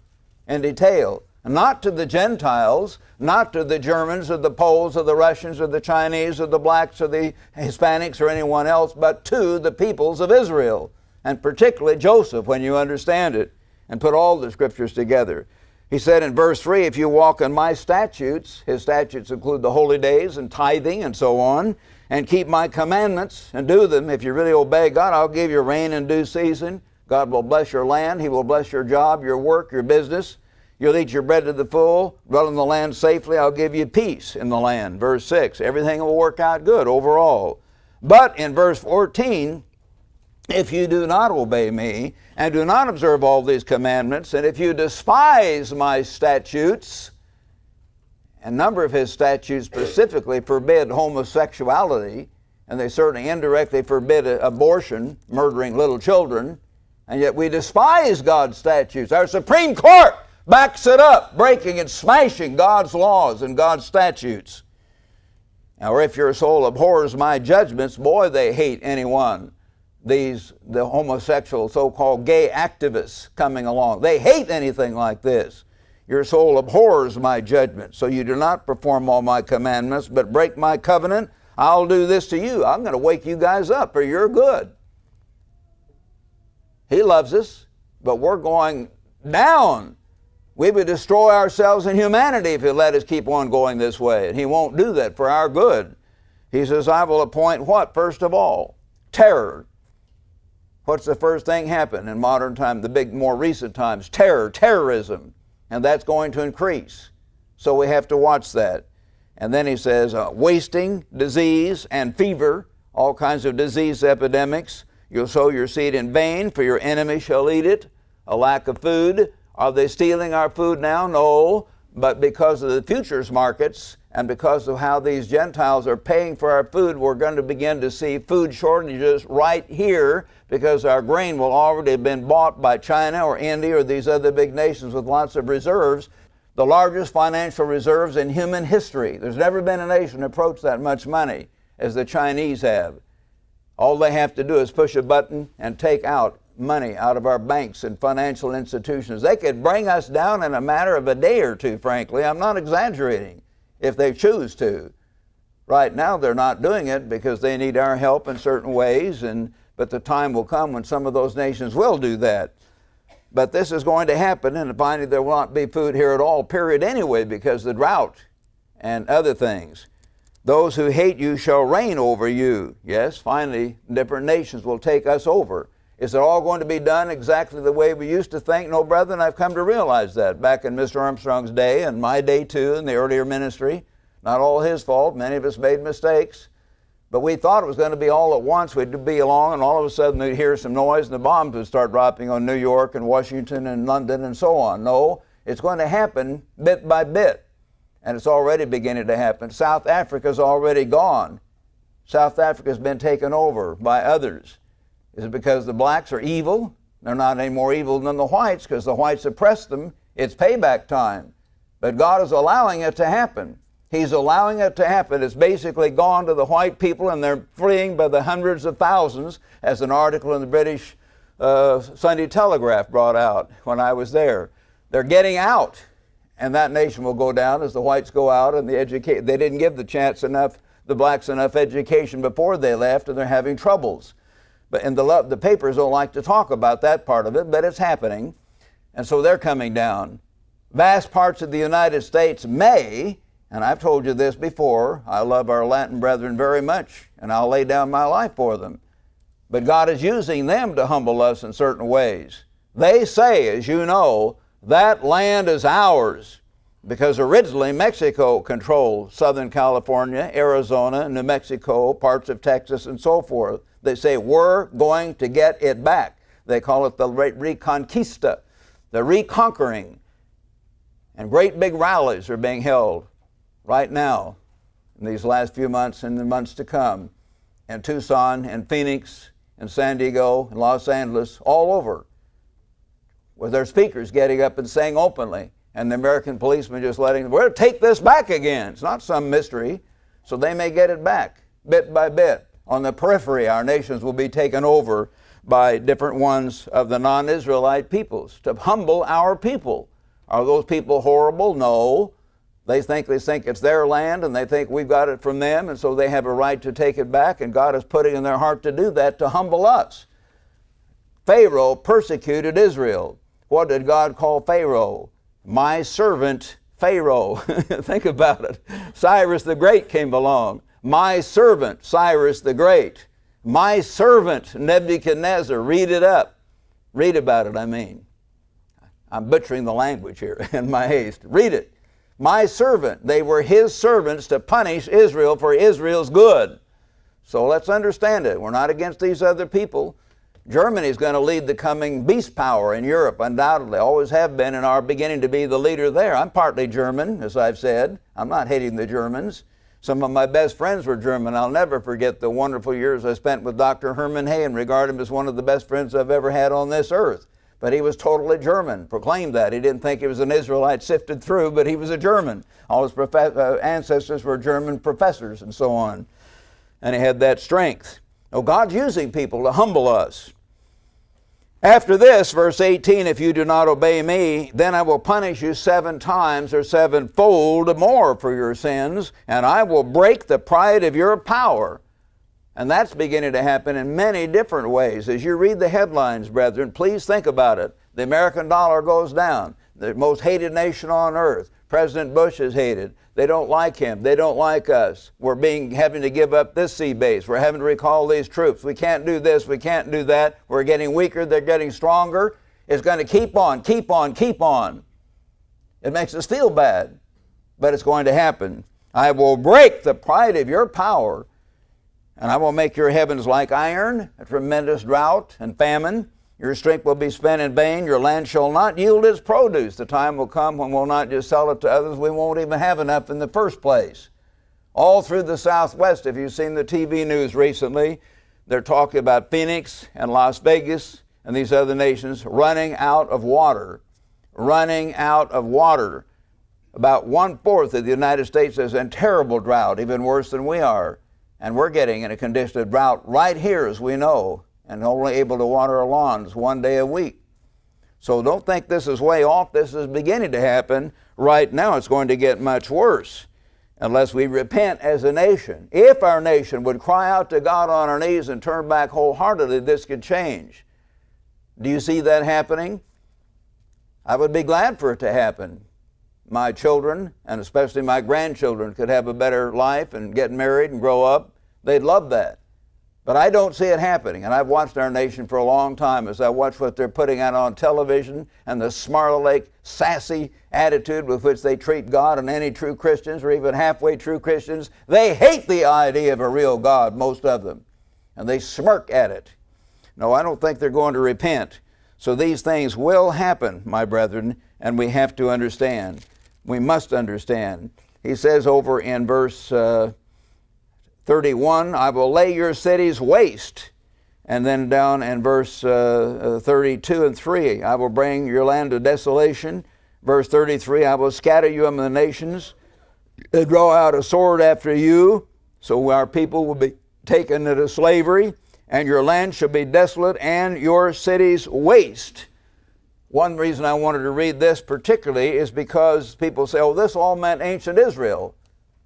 in detail. Not to the Gentiles, not to the Germans or the Poles or the Russians or the Chinese or the blacks or the Hispanics or anyone else, but to the peoples of Israel, and particularly Joseph, when you understand it and put all the scriptures together. He said in verse 3, if you walk in my statutes, his statutes include the holy days and tithing and so on, and keep my commandments and do them, if you really obey God, I'll give you rain in due season. God will bless your land. He will bless your job, your work, your business. You'll eat your bread to the full, dwell in the land safely. I'll give you peace in the land. Verse 6, everything will work out good overall. But in verse 14, if you do not obey me and do not observe all these commandments, and if you despise my statutes, a number of his statutes specifically forbid homosexuality, and they certainly indirectly forbid abortion, murdering little children, and yet we despise God's statutes. Our Supreme Court backs it up, breaking and smashing God's laws and God's statutes. Or if your soul abhors my judgments, boy, they hate anyone. The homosexual, so-called gay activists coming along. They hate anything like this. Your soul abhors my judgment, so you do not perform all my commandments, but break my covenant. I'll do this to you. I'm going to wake you guys up for your good. He loves us, but we're going down. We would destroy ourselves and humanity if He let us keep on going this way, and He won't do that for our good. He says, I will appoint what? First of all, terror. What's the first thing happen in modern time, the big, more recent times? Terrorism. And that's going to increase. So we have to watch that. And then he says, wasting, disease, and fever, all kinds of disease epidemics. You'll sow your seed in vain, for your enemy shall eat it. A lack of food. Are they stealing our food now? No. But because of the futures markets and because of how these Gentiles are paying for our food, we're going to begin to see food shortages right here because our grain will already have been bought by China or India or these other big nations with lots of reserves, the largest financial reserves in human history. There's never been a nation approach that much money as the Chinese have. All they have to do is push a button and take out money out of our banks and financial institutions. They could bring us down in a matter of a day or two, frankly. I'm not exaggerating, if they choose to. Right now they're not doing it because they need our help in certain ways, but the time will come when some of those nations will do that. But this is going to happen, and finally there will not be food here at all, period, anyway, because of the drought and other things. Those who hate you shall reign over you. Yes, finally different nations will take us over. Is it all going to be done exactly the way we used to think? No, brethren, I've come to realize that back in Mr. Armstrong's day and my day too in the earlier ministry. Not all his fault. Many of us made mistakes. But we thought it was going to be all at once. We'd be along and all of a sudden we'd hear some noise and the bombs would start dropping on New York and Washington and London and so on. No, it's going to happen bit by bit. And it's already beginning to happen. South Africa's already gone. South Africa's been taken over by others. Is it because the blacks are evil? They're not any more evil than the whites because the whites oppressed them. It's payback time. But God is allowing it to happen. He's allowing it to happen. It's basically gone to the white people and they're fleeing by the hundreds of thousands, as an article in the British Sunday Telegraph brought out when I was there. They're getting out, and that nation will go down as the whites go out and they didn't give the blacks enough education before they left, and they're having troubles. And the papers don't like to talk about that part of it, but it's happening. And so they're coming down. Vast parts of the United States may, and I've told you this before, I love our Latin brethren very much, and I'll lay down my life for them. But God is using them to humble us in certain ways. They say, as you know, that land is ours, because originally Mexico controlled Southern California, Arizona, New Mexico, parts of Texas, and so forth. They say, we're going to get it back. They call it the Reconquista, the reconquering. And great big rallies are being held right now in these last few months and the months to come in Tucson and Phoenix and San Diego and Los Angeles, all over, with their speakers getting up and saying openly, and the American policemen just letting them, we're going to take this back again. It's not some mystery. So they may get it back bit by bit. On the periphery, our nations will be taken over by different ones of the non-Israelite peoples to humble our people. Are those people horrible? No. They think it's their land and they think we've got it from them, and so they have a right to take it back, and God is putting in their heart to do that, to humble us. Pharaoh persecuted Israel. What did God call Pharaoh? My servant Pharaoh. Think about it. Cyrus the Great came along. My servant Cyrus the Great. My servant Nebuchadnezzar. Read it up. Read about it, I mean. I'm butchering the language here in my haste. Read it. My servant. They were his servants to punish Israel for Israel's good. So let's understand it. We're not against these other people. Germany is going to lead the coming beast power in Europe, undoubtedly. Always have been and are beginning to be the leader there. I'm partly German, as I've said. I'm not hating the Germans. Some of my best friends were German. I'll never forget the wonderful years I spent with Dr. Herman Hay and regard him as one of the best friends I've ever had on this earth. But he was totally German, proclaimed that. He didn't think he was an Israelite sifted through, but he was a German. All his ancestors were German professors and so on. And he had that strength. Oh, God's using people to humble us. After this, verse 18, if you do not obey me, then I will punish you 7 times or 7-fold more for your sins, and I will break the pride of your power. And that's beginning to happen in many different ways. As you read the headlines, brethren, please think about it. The American dollar goes down. The most hated nation on earth. President Bush is hated. They don't like him. They don't like us. We're having to give up this sea base. We're having to recall these troops. We can't do this. We can't do that. We're getting weaker. They're getting stronger. It's going to keep on, keep on, keep on. It makes us feel bad, but it's going to happen. I will break the pride of your power, and I will make your heavens like iron, a tremendous drought and famine. Your strength will be spent in vain. Your land shall not yield its produce. The time will come when we'll not just sell it to others. We won't even have enough in the first place. All through the Southwest, if you've seen the TV news recently, they're talking about Phoenix and Las Vegas and these other nations running out of water. Running out of water. About 1/4 of the United States is in terrible drought, even worse than we are. And we're getting in a condition of drought right here, as we know, and only able to water our lawns 1 day a week. So don't think this is way off. This is beginning to happen right now. It's going to get much worse unless we repent as a nation. If our nation would cry out to God on our knees and turn back wholeheartedly, this could change. Do you see that happening? I would be glad for it to happen. My children, and especially my grandchildren, could have a better life and get married and grow up. They'd love that. But I don't see it happening, and I've watched our nation for a long time as I watch what they're putting out on television and the smart-aleck, sassy attitude with which they treat God and any true Christians or even halfway true Christians. They hate the idea of a real God, most of them, and they smirk at it. No, I don't think they're going to repent. So these things will happen, my brethren, and we have to understand. We must understand. He says over in verse 31, I will lay your cities waste. And then down in verse 32 and 3, I will bring your land to desolation. Verse 33, I will scatter you among the nations. They draw out a sword after you, so our people will be taken into slavery, and your land shall be desolate, and your cities waste. One reason I wanted to read this particularly is because people say, oh, this all meant ancient Israel.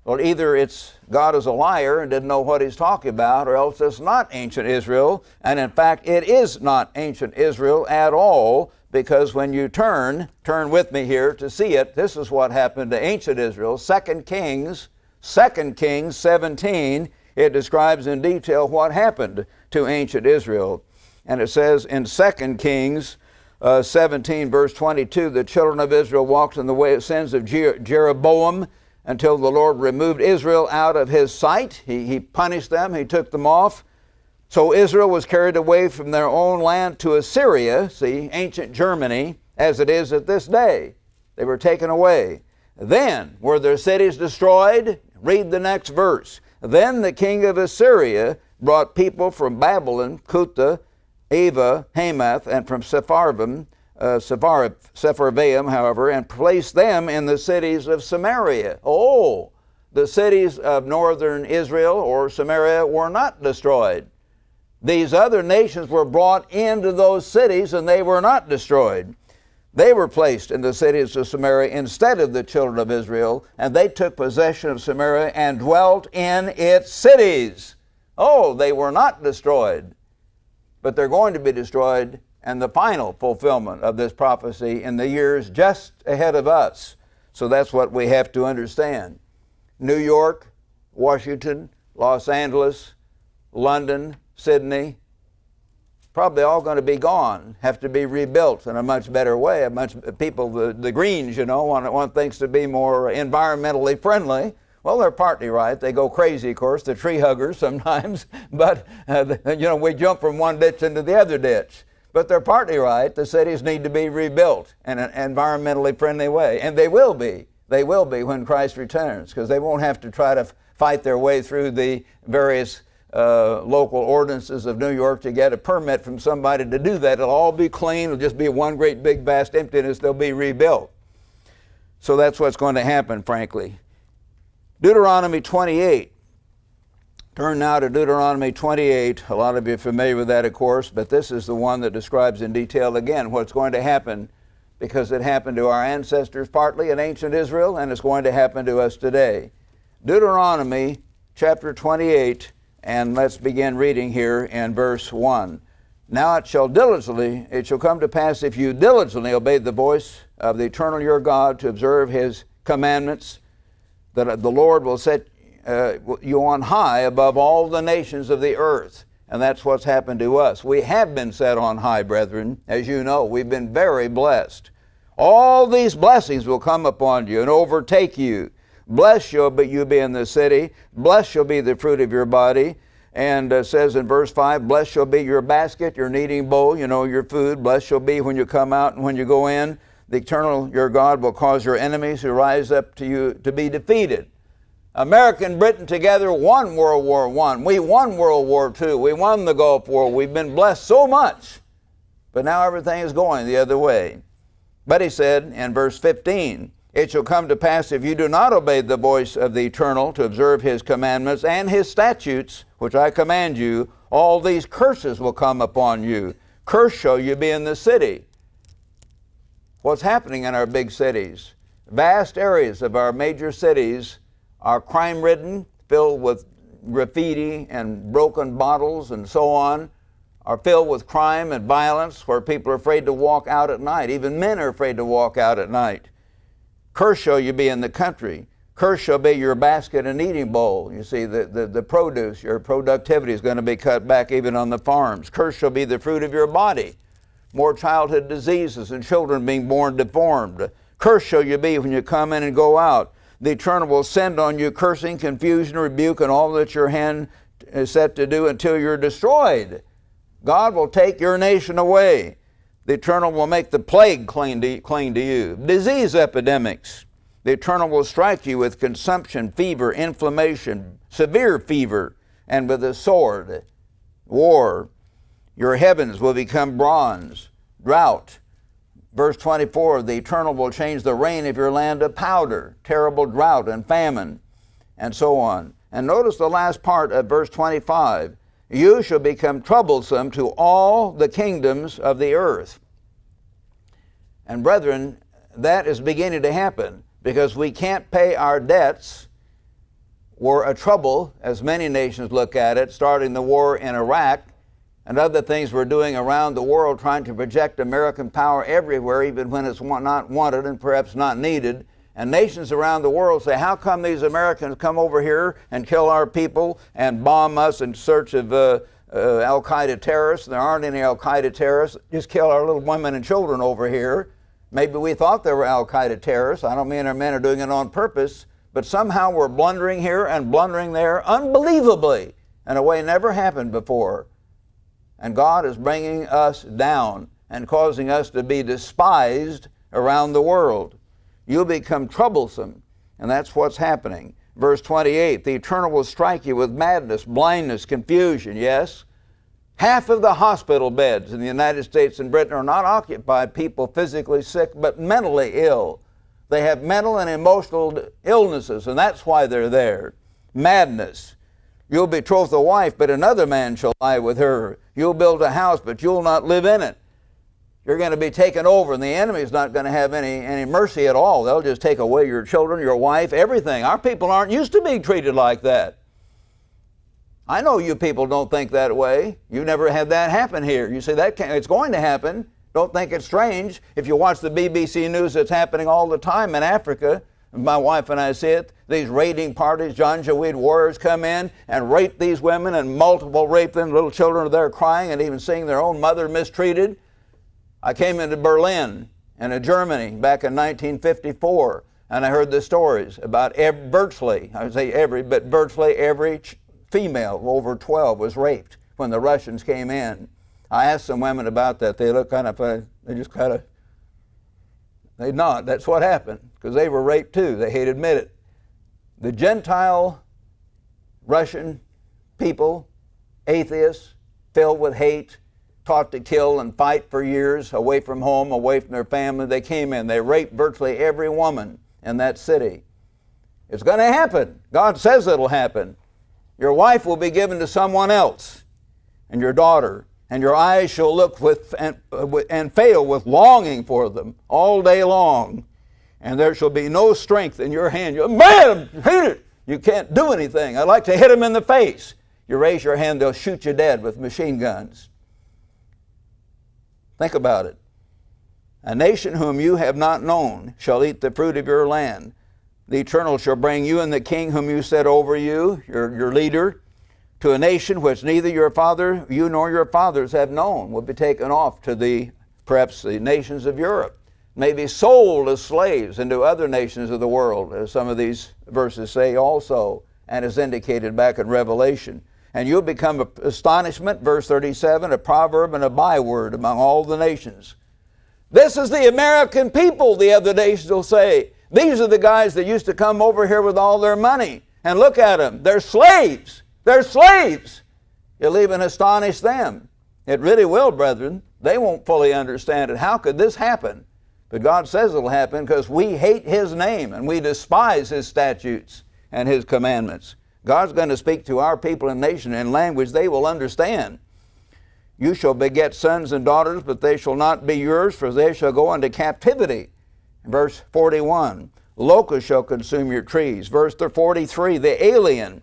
Well, either it's God is a liar and didn't know what he's talking about, or else it's not ancient Israel. And in fact, it is not ancient Israel at all, because when you turn with me here to see it, this is what happened to ancient Israel. 2 Kings 17, it describes in detail what happened to ancient Israel. And it says in 2 Kings 17, verse 22, the children of Israel walked in the way of sins of Jeroboam, until the Lord removed Israel out of his sight. He punished them. He took them off. So Israel was carried away from their own land to Assyria, see, ancient Germany, as it is at this day. They were taken away. Then were their cities destroyed? Read the next verse. Then the king of Assyria brought people from Babylon, Cutha, Ava, Hamath, and from Sepharvaim, however, and placed them in the cities of Samaria. Oh, the cities of northern Israel or Samaria were not destroyed. These other nations were brought into those cities and they were not destroyed. They were placed in the cities of Samaria instead of the children of Israel, and they took possession of Samaria and dwelt in its cities. Oh, they were not destroyed, but they're going to be destroyed, and the final fulfillment of this prophecy in the years just ahead of us. So that's what we have to understand. New York, Washington, Los Angeles, London, Sydney, probably all going to be gone, have to be rebuilt in a much better way. The Greens, want things to be more environmentally friendly. Well, they're partly right. They go crazy, of course, the tree huggers sometimes, but, we jump from one ditch into the other ditch. But they're partly right. The cities need to be rebuilt in an environmentally friendly way. And they will be. They will be when Christ returns, because they won't have to try to fight their way through the various local ordinances of New York to get a permit from somebody to do that. It'll all be clean. It'll just be one great big vast emptiness. They'll be rebuilt. So that's what's going to happen, frankly. Deuteronomy 28. Turn now to Deuteronomy 28. A lot of you are familiar with that, of course, but this is the one that describes in detail again what's going to happen, because it happened to our ancestors partly in ancient Israel, and it's going to happen to us today. Deuteronomy chapter 28, and let's begin reading here in verse 1. Now it shall come to pass, if you diligently obey the voice of the eternal your God to observe his commandments, that the Lord will set you on high above all the nations of the earth. And that's what's happened to us. We have been set on high, brethren. As you know, we've been very blessed. All these blessings will come upon you and overtake you. Blessed shall you be in the city. Blessed shall be the fruit of your body. And says in verse 5, blessed shall be your basket, your kneading bowl, your food. Blessed shall be when you come out and when you go in. The eternal your God will cause your enemies who rise up to you to be defeated. America and Britain together won World War I. We won World War II. We won the Gulf War. We've been blessed so much. But now everything is going the other way. But he said in verse 15, it shall come to pass, if you do not obey the voice of the Eternal to observe his commandments and his statutes, which I command you, all these curses will come upon you. Cursed shall you be in the city. What's happening in our big cities? Vast areas of our major cities are crime-ridden, filled with graffiti and broken bottles and so on, are filled with crime and violence, where people are afraid to walk out at night. Even men are afraid to walk out at night. Cursed shall you be in the country. Cursed shall be your basket and eating bowl. You see, the produce, your productivity is going to be cut back even on the farms. Cursed shall be the fruit of your body. More childhood diseases and children being born deformed. Cursed shall you be when you come in and go out. The Eternal will send on you cursing, confusion, rebuke, and all that your hand is set to do until you're destroyed. God will take your nation away. The Eternal will make the plague cling to you. Disease epidemics. The Eternal will strike you with consumption, fever, inflammation, severe fever, and with a sword, war. Your heavens will become bronze, drought. Verse 24, the Eternal will change the rain of your land to powder, terrible drought and famine, and so on. And notice the last part of verse 25. You shall become troublesome to all the kingdoms of the earth. And brethren, that is beginning to happen, because we can't pay our debts. We're a trouble, as many nations look at it, starting the war in Iraq and other things we're doing around the world, trying to project American power everywhere, even when it's not wanted and perhaps not needed. And nations around the world say, how come these Americans come over here and kill our people and bomb us in search of Al-Qaeda terrorists? There aren't any Al-Qaeda terrorists. Just kill our little women and children over here. Maybe we thought they were Al-Qaeda terrorists. I don't mean our men are doing it on purpose, but somehow we're blundering here and blundering there unbelievably in a way never happened before. And God is bringing us down and causing us to be despised around the world. You'll become troublesome, and that's what's happening. Verse 28, the Eternal will strike you with madness, blindness, confusion, yes? Half of the hospital beds in the United States and Britain are not occupied people physically sick, but mentally ill. They have mental and emotional illnesses, and that's why they're there. Madness. You'll betroth a wife, but another man shall lie with her. You'll build a house, but you'll not live in it. You're going to be taken over, and the enemy's not going to have any mercy at all. They'll just take away your children, your wife, everything. Our people aren't used to being treated like that. I know you people don't think that way. You never had that happen here. You say it's going to happen. Don't think it's strange. If you watch the BBC News, it's happening all the time in Africa. My wife and I see it. These raiding parties, Janjaweed warriors come in and rape these women and multiple rape them. Little children are there crying and even seeing their own mother mistreated. I came into Berlin and Germany back in 1954, and I heard the stories about virtually every female over 12 was raped when the Russians came in. I asked some women about that. They looked kind of funny. They nod. That's what happened, because they were raped too. They hate to admit it. The Gentile Russian people, atheists, filled with hate, taught to kill and fight for years, away from home, away from their family. They came in. They raped virtually every woman in that city. It's going to happen. God says it'll happen. Your wife will be given to someone else, and your daughter, and your eyes shall look and fail with longing for them all day long. And there shall be no strength in your hand. You're mad, hate it. You can't do anything. I'd like to hit them in the face. You raise your hand, they'll shoot you dead with machine guns. Think about it. A nation whom you have not known shall eat the fruit of your land. The Eternal shall bring you and the king whom you set over you, your leader, to a nation which neither you nor your fathers have known. Will be taken off to perhaps the nations of Europe. May be sold as slaves into other nations of the world, as some of these verses say also, and is indicated back in Revelation. And you'll become an astonishment, verse 37, a proverb and a byword among all the nations. This is the American people, the other nations will say. These are the guys that used to come over here with all their money. And look at them. They're slaves. They're slaves. You'll even astonish them. It really will, brethren. They won't fully understand it. How could this happen? But God says it'll happen because we hate His name and we despise His statutes and His commandments. God's going to speak to our people and nation in language they will understand. You shall beget sons and daughters, but they shall not be yours, for they shall go into captivity. Verse 41, locusts shall consume your trees. Verse 43, the alien.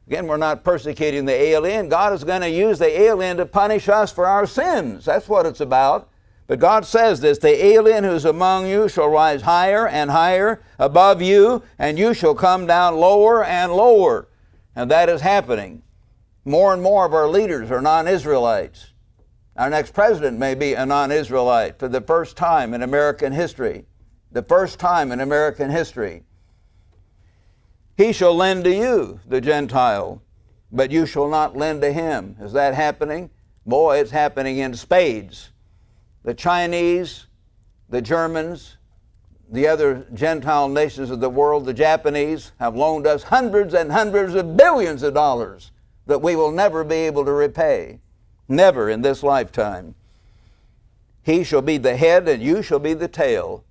Again, we're not persecuting the alien. God is going to use the alien to punish us for our sins. That's what it's about. But God says this, the alien who is among you shall rise higher and higher above you, and you shall come down lower and lower. And that is happening. More and more of our leaders are non-Israelites. Our next president may be a non-Israelite for the first time in American history. The first time in American history. He shall lend to you, the Gentile, but you shall not lend to him. Is that happening? Boy, it's happening in spades. The Chinese, the Germans, the other Gentile nations of the world, the Japanese, have loaned us hundreds and hundreds of billions of dollars that we will never be able to repay. Never in this lifetime. He shall be the head and you shall be the tail.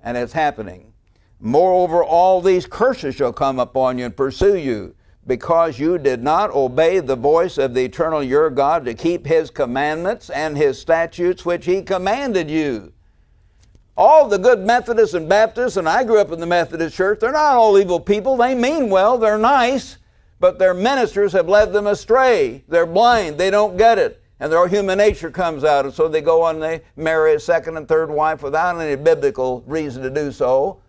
And it's happening. Moreover, all these curses shall come upon you and pursue you, because you did not obey the voice of the eternal your God to keep His commandments and His statutes which He commanded you. All the good Methodists and Baptists, and I grew up in the Methodist church, they're not all evil people. They mean well, they're nice, but their ministers have led them astray. They're blind, they don't get it, and their human nature comes out, and so they go and they marry a second and third wife without any biblical reason to do so.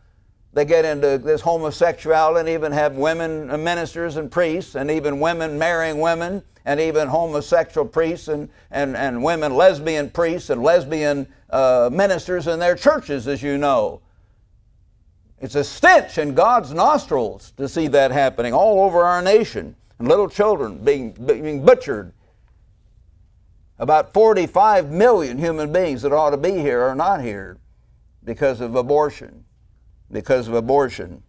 They get into this homosexuality and even have women ministers and priests, and even women marrying women, and even homosexual priests and women lesbian priests and lesbian ministers in their churches, as you know. It's a stench in God's nostrils to see that happening all over our nation, and little children being butchered. About 45 million human beings that ought to be here are not here because of abortion. Because of abortion.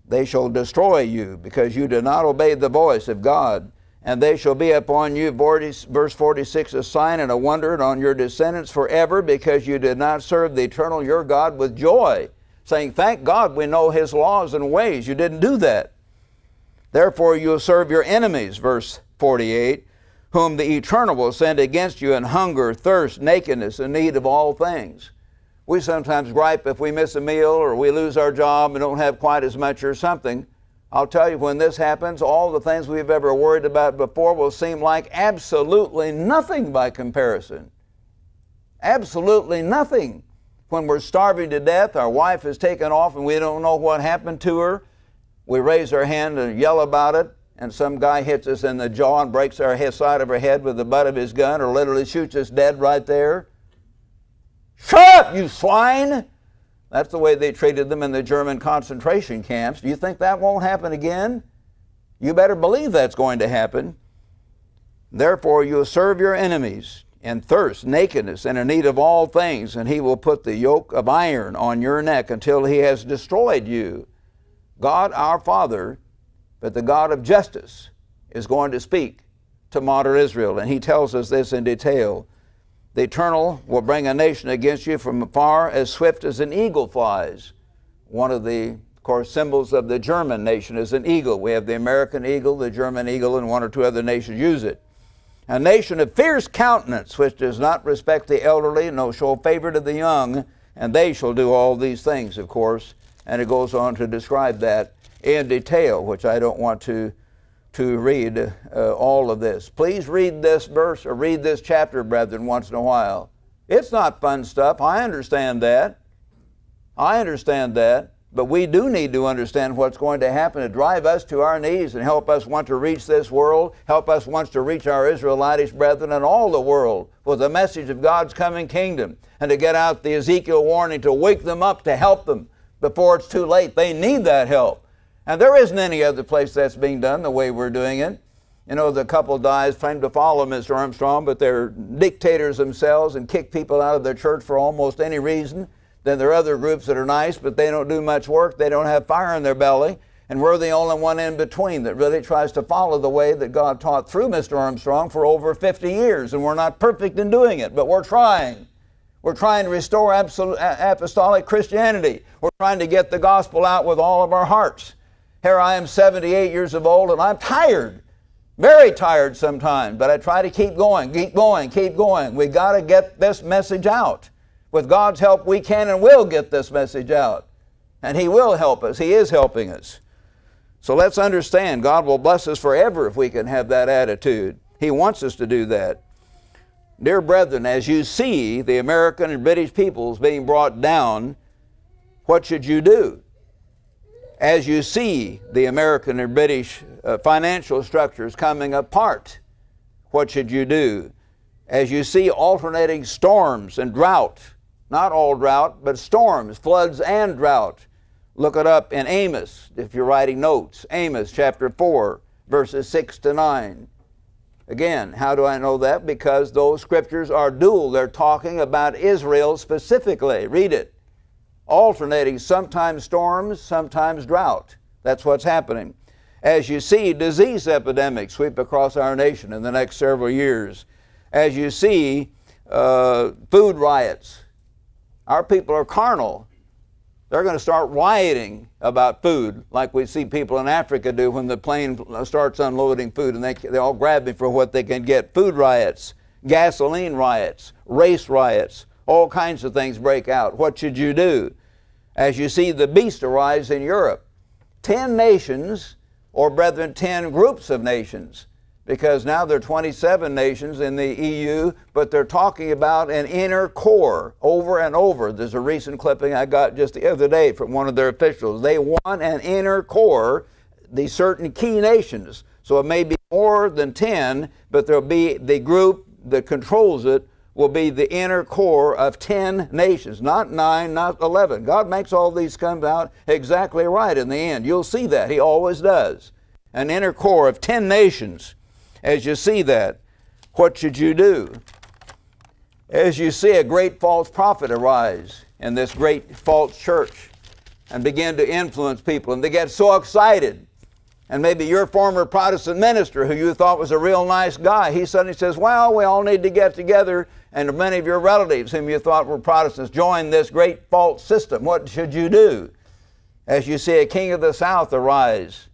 They shall destroy you because you did not obey the voice of God. And they shall be upon you, verse 46, a sign and a wonder, and on your descendants forever, because you did not serve the eternal your God with joy, saying, thank God we know His laws and ways. You didn't do that. Therefore you will serve your enemies, verse 48, whom the eternal will send against you in hunger, thirst, nakedness, and need of all things. We sometimes gripe if we miss a meal or we lose our job and don't have quite as much or something. I'll tell you, when this happens, all the things we've ever worried about before will seem like absolutely nothing by comparison. Absolutely nothing. When we're starving to death, our wife is taken off and we don't know what happened to her. We raise our hand and yell about it, and some guy hits us in the jaw and breaks our side of our head with the butt of his gun, or literally shoots us dead right there. Shut up, you swine! That's the way they treated them in the German concentration camps. Do you think that won't happen again? You better believe that's going to happen. Therefore you will serve your enemies in thirst, nakedness, and in need of all things, and He will put the yoke of iron on your neck until He has destroyed you. God our Father, but the God of justice, is going to speak to modern Israel, and He tells us this in detail. The Eternal will bring a nation against you from afar, as swift as an eagle flies. One of the, of course, symbols of the German nation is an eagle. We have the American eagle, the German eagle, and one or two other nations use it. A nation of fierce countenance, which does not respect the elderly, nor show favor to the young, and they shall do all these things, of course. And it goes on to describe that in detail, which I don't want to read all of this. Please read this verse or read this chapter, brethren, once in a while. It's not fun stuff. I understand that. But we do need to understand what's going to happen to drive us to our knees and help us want to reach this world, help us want to reach our Israelitish brethren and all the world with the message of God's coming kingdom, and to get out the Ezekiel warning to wake them up, to help them before it's too late. They need that help. And there isn't any other place that's being done the way we're doing it. You know, the couple dies claim to follow Mr. Armstrong, but they're dictators themselves and kick people out of their church for almost any reason. Then there are other groups that are nice, but they don't do much work. They don't have fire in their belly. And we're the only one in between that really tries to follow the way that God taught through Mr. Armstrong for over 50 years. And we're not perfect in doing it, but we're trying. We're trying to restore apostolic Christianity. We're trying to get the gospel out with all of our hearts. Here I am, 78 years of old, and I'm tired, very tired sometimes, but I try to keep going. We've got to get this message out. With God's help, we can and will get this message out. And He will help us. He is helping us. So let's understand, God will bless us forever if we can have that attitude. He wants us to do that. Dear brethren, as you see the American and British peoples being brought down, what should you do? As you see the American and British financial structures coming apart, what should you do? As you see alternating storms and drought, not all drought, but storms, floods and drought. Look it up in Amos, if you're writing notes. Amos chapter 4, verses 6 to 9. Again, how do I know that? Because those scriptures are dual. They're talking about Israel specifically. Read it. Alternating, sometimes storms, sometimes drought. That's what's happening. As you see disease epidemics sweep across our nation in the next several years. As you see food riots. Our people are carnal. They're going to start rioting about food like we see people in Africa do when the plane starts unloading food and they all grab me for what they can get. Food riots, gasoline riots, race riots, all kinds of things break out. What should you do? As you see the beast arise in Europe, 10 nations, or brethren, 10 groups of nations, because now there are 27 nations in the EU, but they're talking about an inner core over and over. There's a recent clipping I got just the other day from one of their officials. They want an inner core, these certain key nations. So it may be more than 10, but there'll be the group that controls it will be the inner core of 10 nations, not 9, not 11. God makes all these come out exactly right in the end. You'll see that. He always does. An inner core of 10 nations. As you see that, what should you do? As you see a great false prophet arise in this great false church and begin to influence people, and they get so excited, and maybe your former Protestant minister who you thought was a real nice guy, he suddenly says, well, we all need to get together, and many of your relatives whom you thought were Protestants join this great false system. What should you do? As you see a king of the south arise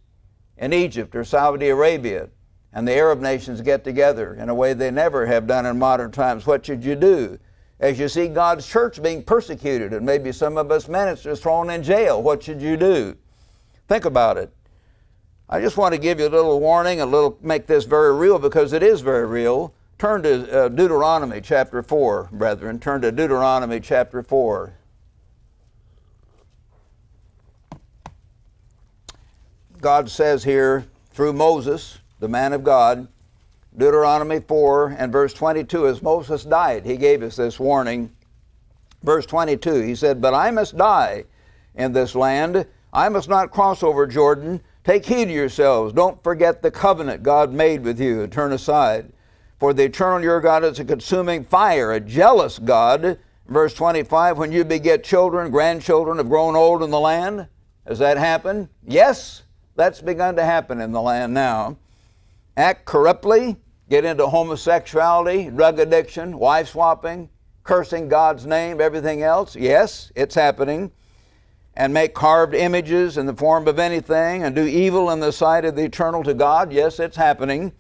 in Egypt or Saudi Arabia, and the Arab nations get together in a way they never have done in modern times, what should you do? As you see God's church being persecuted, and maybe some of us ministers thrown in jail, what should you do? Think about it. I just want to give you a little warning, make this very real, because it is very real. Turn to Deuteronomy chapter 4, brethren. Turn to Deuteronomy chapter 4. God says here through Moses, the man of God, Deuteronomy 4 and verse 22, as Moses died, he gave us this warning. Verse 22, he said, but I must die in this land. I must not cross over Jordan. Take heed to yourselves. Don't forget the covenant God made with you and turn aside. For the eternal your God is a consuming fire, a jealous God. Verse 25, when you beget children, grandchildren have grown old in the land. Has that happened? Yes, that's begun to happen in the land now. Act corruptly, get into homosexuality, drug addiction, wife swapping, cursing God's name, everything else. Yes, it's happening. And make carved images in the form of anything and do evil in the sight of the eternal to God. Yes, it's happening.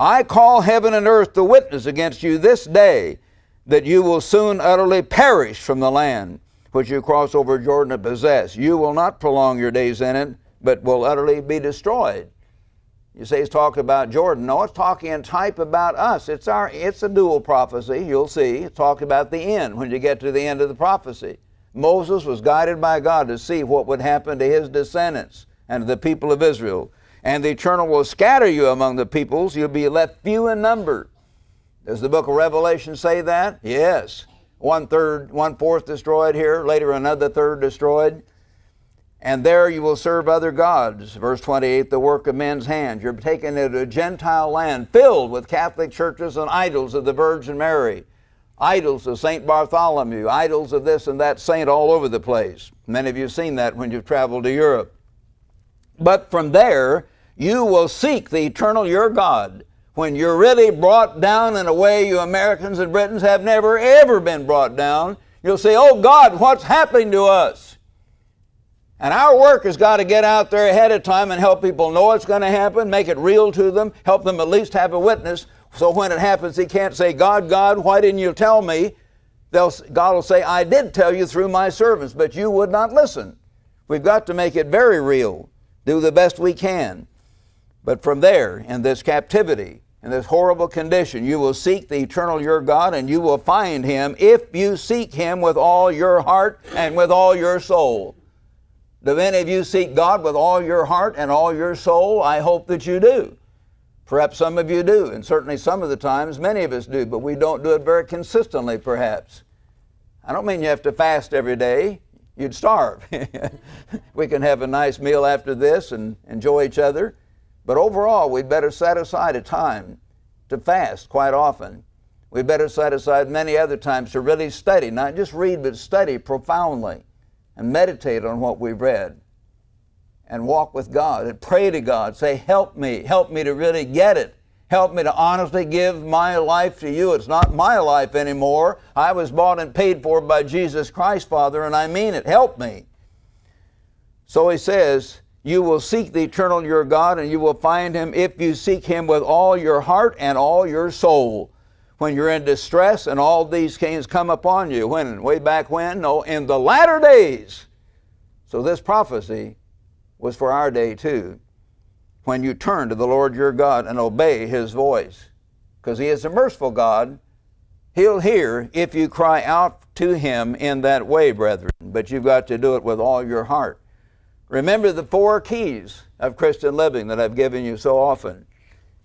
I call heaven and earth to witness against you this day that you will soon utterly perish from the land which you cross over Jordan to possess. You will not prolong your days in it, but will utterly be destroyed. You say he's talking about Jordan. No, it's talking in type about us. It's a dual prophecy, you'll see. It's talking about the end, when you get to the end of the prophecy. Moses was guided by God to see what would happen to his descendants and to the people of Israel. And the Eternal will scatter you among the peoples. You'll be left few in number. Does the book of Revelation say that? Yes. 1/4 destroyed here, later another third destroyed. And there you will serve other gods. Verse 28, the work of men's hands. You're taken into a Gentile land filled with Catholic churches and idols of the Virgin Mary, idols of St. Bartholomew, idols of this and that saint all over the place. Many of you have seen that when you've traveled to Europe. But from there, you will seek the eternal your God. When you're really brought down in a way you Americans and Britons have never ever been brought down, you'll say, oh God, what's happening to us? And our work has got to get out there ahead of time and help people know it's going to happen, make it real to them, help them at least have a witness, so when it happens he can't say, God, why didn't you tell me? God will say, I did tell you through my servants, but you would not listen. We've got to make it very real, do the best we can. But from there, in this captivity, in this horrible condition. You will seek the eternal your God, and you will find Him if you seek Him with all your heart and with all your soul. Do any of you seek God with all your heart and all your soul? I hope that you do. Perhaps some of you do, and certainly some of the times many of us do, but we don't do it very consistently perhaps. I don't mean you have to fast every day. You'd starve. We can have a nice meal after this and enjoy each other. But overall, we'd better set aside a time to fast quite often. We'd better set aside many other times to really study, not just read, but study profoundly and meditate on what we've read and walk with God and pray to God. Say, help me to really get it. Help me to honestly give my life to you. It's not my life anymore. I was bought and paid for by Jesus Christ, Father, and I mean it. Help me. So he says, you will seek the eternal your God, and you will find Him if you seek Him with all your heart and all your soul. When you're in distress and all these things come upon you. When? Way back when? No, in the latter days. So this prophecy was for our day too. When you turn to the Lord your God and obey His voice. Because He is a merciful God. He'll hear if you cry out to Him in that way, brethren. But you've got to do it with all your heart. Remember the 4 keys of Christian living that I've given you so often.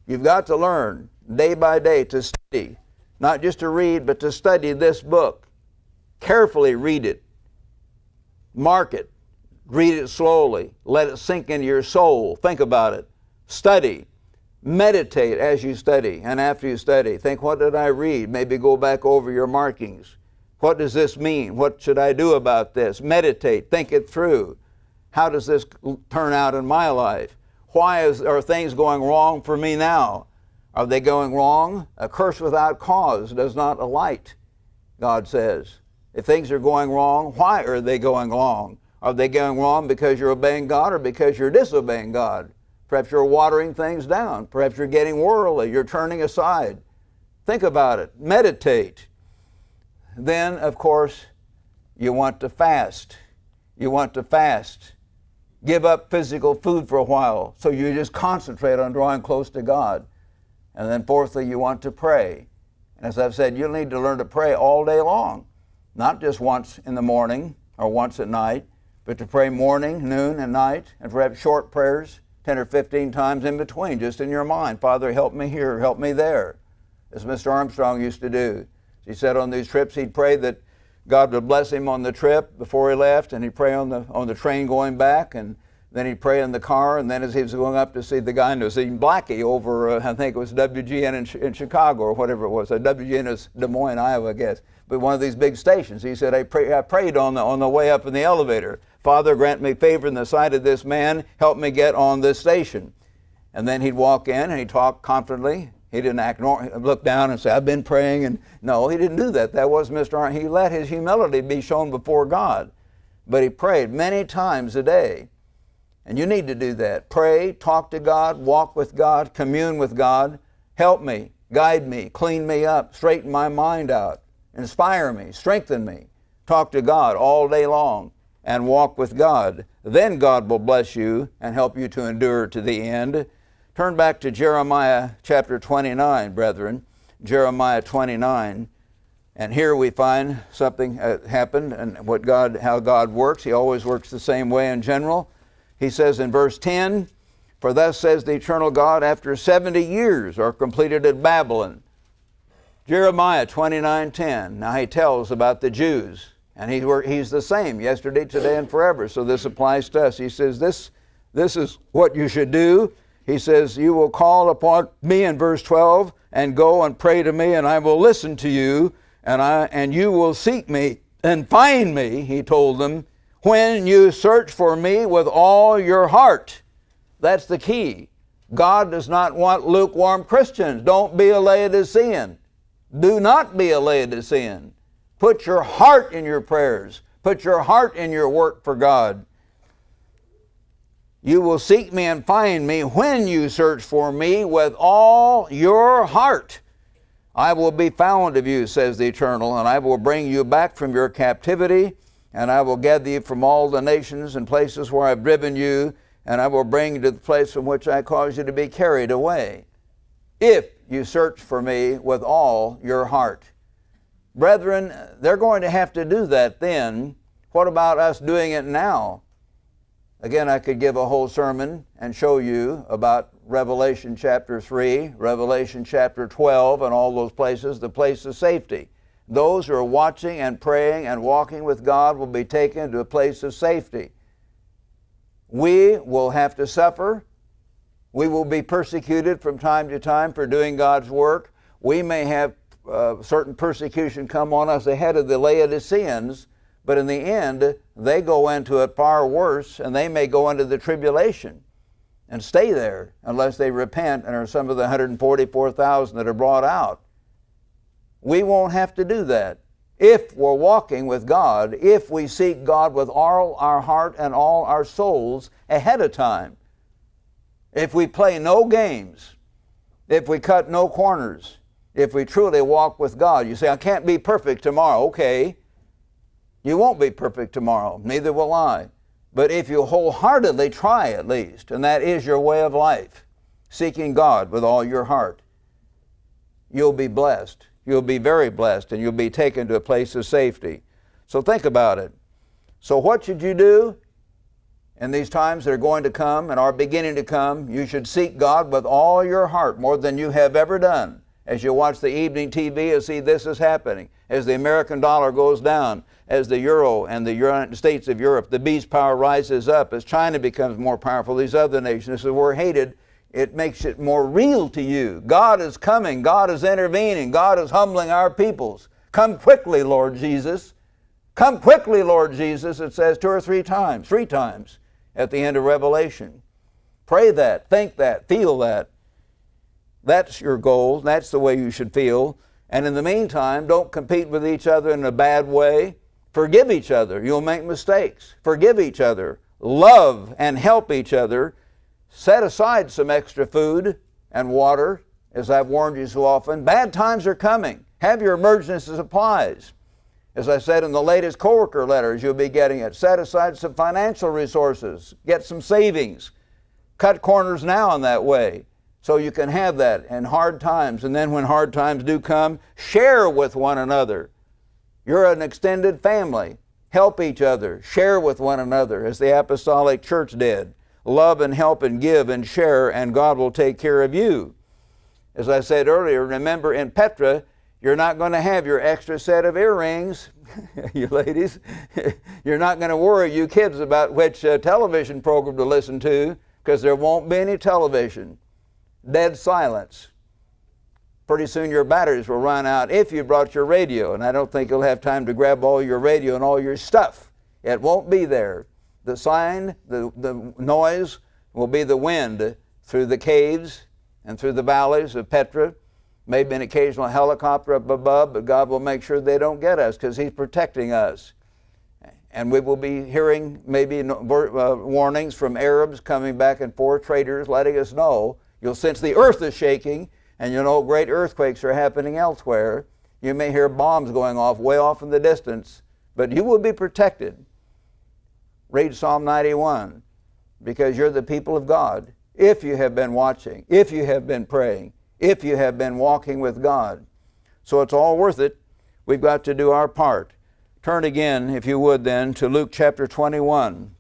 You've got to learn day by day to study. Not just to read, but to study this book. Carefully read it. Mark it. Read it slowly. Let it sink into your soul. Think about it. Study. Meditate as you study and after you study. Think, what did I read? Maybe go back over your markings. What does this mean? What should I do about this? Meditate. Think it through. How does this turn out in my life? Why are things going wrong for me now? Are they going wrong? A curse without cause does not alight, God says. If things are going wrong, why are they going wrong? Are they going wrong because you're obeying God or because you're disobeying God? Perhaps you're watering things down. Perhaps you're getting worldly. You're turning aside. Think about it. Meditate. Then, of course, you want to fast. You want to fast. Give up physical food for a while so you just concentrate on drawing close to God. And then fourthly, you want to pray. And as I've said, you'll need to learn to pray all day long. Not just once in the morning or once at night, but to pray morning, noon, and night, and perhaps short prayers 10 or 15 times in between, just in your mind. Father, help me here, help me there, as Mr. Armstrong used to do. He said on these trips he'd pray that God would bless him on the trip before he left, and he'd pray on the train going back, and then he'd pray in the car, and then as he was going up to see the guy who was eating Blackie over, I think it was WGN in Chicago or whatever it was. WGN is Des Moines, Iowa, I guess. But one of these big stations. He said, I prayed on the way up in the elevator. Father, grant me favor in the sight of this man. Help me get on this station. And then he'd walk in and he'd talk confidently. He didn't look down and say, I've been praying. And no, he didn't do that. That was Mr. Armstrong. He let his humility be shown before God. But he prayed many times a day. And you need to do that. Pray, talk to God, walk with God, commune with God. Help me, guide me, clean me up, straighten my mind out, inspire me, strengthen me. Talk to God all day long and walk with God. Then God will bless you and help you to endure to the end. Turn back to Jeremiah chapter 29, brethren. Jeremiah 29. And here we find something happened and how God works. He always works the same way in general. He says in verse 10, for thus says the eternal God, after 70 years are completed at Babylon. Jeremiah 29:10. Now he tells about the Jews. And he's the same yesterday, today, and forever. So this applies to us. He says, this is what you should do. He says, you will call upon me in verse 12 and go and pray to me, and I will listen to you, and you will seek me and find me, he told them, when you search for me with all your heart. That's the key. God does not want lukewarm Christians. Don't be a Laodicean. Do not be a Laodicean. Put your heart in your prayers. Put your heart in your work for God. You will seek me and find me when you search for me with all your heart. I will be found of you, says the Eternal, and I will bring you back from your captivity, and I will gather you from all the nations and places where I've driven you, and I will bring you to the place from which I caused you to be carried away. If you search for me with all your heart. Brethren, they're going to have to do that then. What about us doing it now? Again, I could give a whole sermon and show you about Revelation chapter 3, Revelation chapter 12, and all those places, the place of safety. Those who are watching and praying and walking with God will be taken to a place of safety. We will have to suffer. We will be persecuted from time to time for doing God's work. We may have certain persecution come on us ahead of the Laodiceans, but in the end, they go into it far worse, and they may go into the tribulation and stay there unless they repent and are some of the 144,000 that are brought out. We won't have to do that. If we're walking with God, if we seek God with all our heart and all our souls ahead of time, if we play no games, if we cut no corners, if we truly walk with God. You say, I can't be perfect tomorrow. Okay, you won't be perfect tomorrow, neither will I. But if you wholeheartedly try at least, and that is your way of life, seeking God with all your heart, you'll be blessed. You'll be very blessed, and you'll be taken to a place of safety. So think about it. So what should you do in these times that are going to come and are beginning to come? You should seek God with all your heart, more than you have ever done. As you watch the evening TV and see this is happening, as the American dollar goes down, as the euro and the United States of Europe, the beast power rises up, as China becomes more powerful, these other nations, as we're hated, it makes it more real to you. God is coming. God is intervening. God is humbling our peoples. Come quickly, Lord Jesus. Come quickly, Lord Jesus, it says 2 or 3 times, 3 times at the end of Revelation. Pray that, think that, feel that. That's your goal. That's the way you should feel. And in the meantime, don't compete with each other in a bad way. Forgive each other. You'll make mistakes. Forgive each other. Love and help each other. Set aside some extra food and water, as I've warned you so often. Bad times are coming. Have your emergency supplies. As I said in the latest coworker letters you'll be getting it, set aside some financial resources. Get some savings. Cut corners now in that way, so you can have that in hard times. And then when hard times do come, share with one another. You're an extended family. Help each other. Share with one another, as the apostolic church did. Love and help and give and share, and God will take care of you. As I said earlier, remember in Petra, you're not going to have your extra set of earrings, you ladies. You're not going to worry, you kids, about which television program to listen to, because there won't be any television. Dead silence. Pretty soon your batteries will run out if you brought your radio, and I don't think you'll have time to grab all your radio and all your stuff. It won't be there. The sign, the noise will be the wind through the caves and through the valleys of Petra. Maybe an occasional helicopter up above, but God will make sure they don't get us because He's protecting us. And we will be hearing maybe warnings from Arabs coming back and forth, traders letting us know. You'll sense the earth is shaking, and you'll know great earthquakes are happening elsewhere. You may hear bombs going off way off in the distance, but you will be protected. Read Psalm 91, because you're the people of God. If you have been watching, if you have been praying, if you have been walking with God. So it's all worth it. We've got to do our part. Turn again, if you would then, to Luke chapter 21.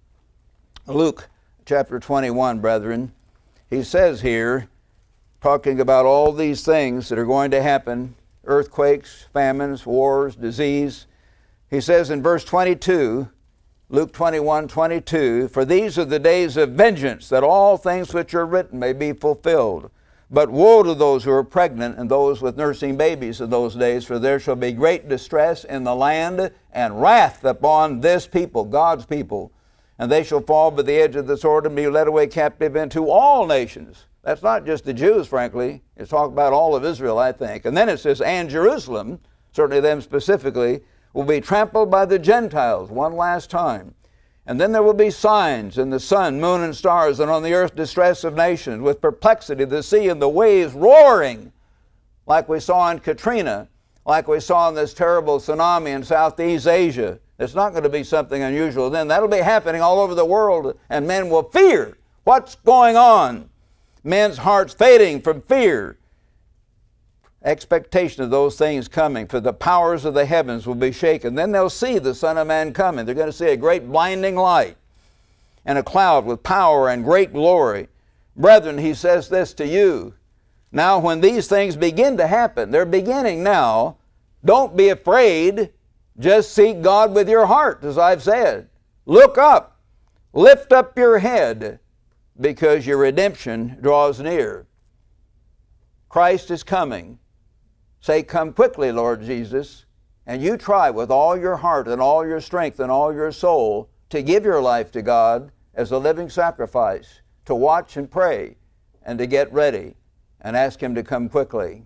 Luke chapter 21, brethren. He says here, talking about all these things that are going to happen, earthquakes, famines, wars, disease. He says in verse 22, Luke 21:22, for these are the days of vengeance, that all things which are written may be fulfilled. But woe to those who are pregnant and those with nursing babies in those days, for there shall be great distress in the land and wrath upon this people, God's people. And they shall fall by the edge of the sword and be led away captive into all nations. That's not just the Jews, frankly. It's talking about all of Israel, I think. And then it says, and Jerusalem, certainly them specifically, will be trampled by the Gentiles one last time. And then there will be signs in the sun, moon, and stars, and on the earth distress of nations, with perplexity, the sea and the waves roaring, like we saw in Katrina, like we saw in this terrible tsunami in Southeast Asia. It's not going to be something unusual then. That'll be happening all over the world, and men will fear what's going on. Men's hearts fading from fear. expectation of those things coming, for the powers of the heavens will be shaken. Then they'll see the Son of Man coming. They're going to see a great blinding light and a cloud with power and great glory. Brethren, he says this to you. Now when these things begin to happen, they're beginning now, don't be afraid. Just seek God with your heart, as I've said. Look up. Lift up your head, because your redemption draws near. Christ is coming. Say, come quickly, Lord Jesus, and you try with all your heart and all your strength and all your soul to give your life to God as a living sacrifice, to watch and pray, and to get ready and ask Him to come quickly.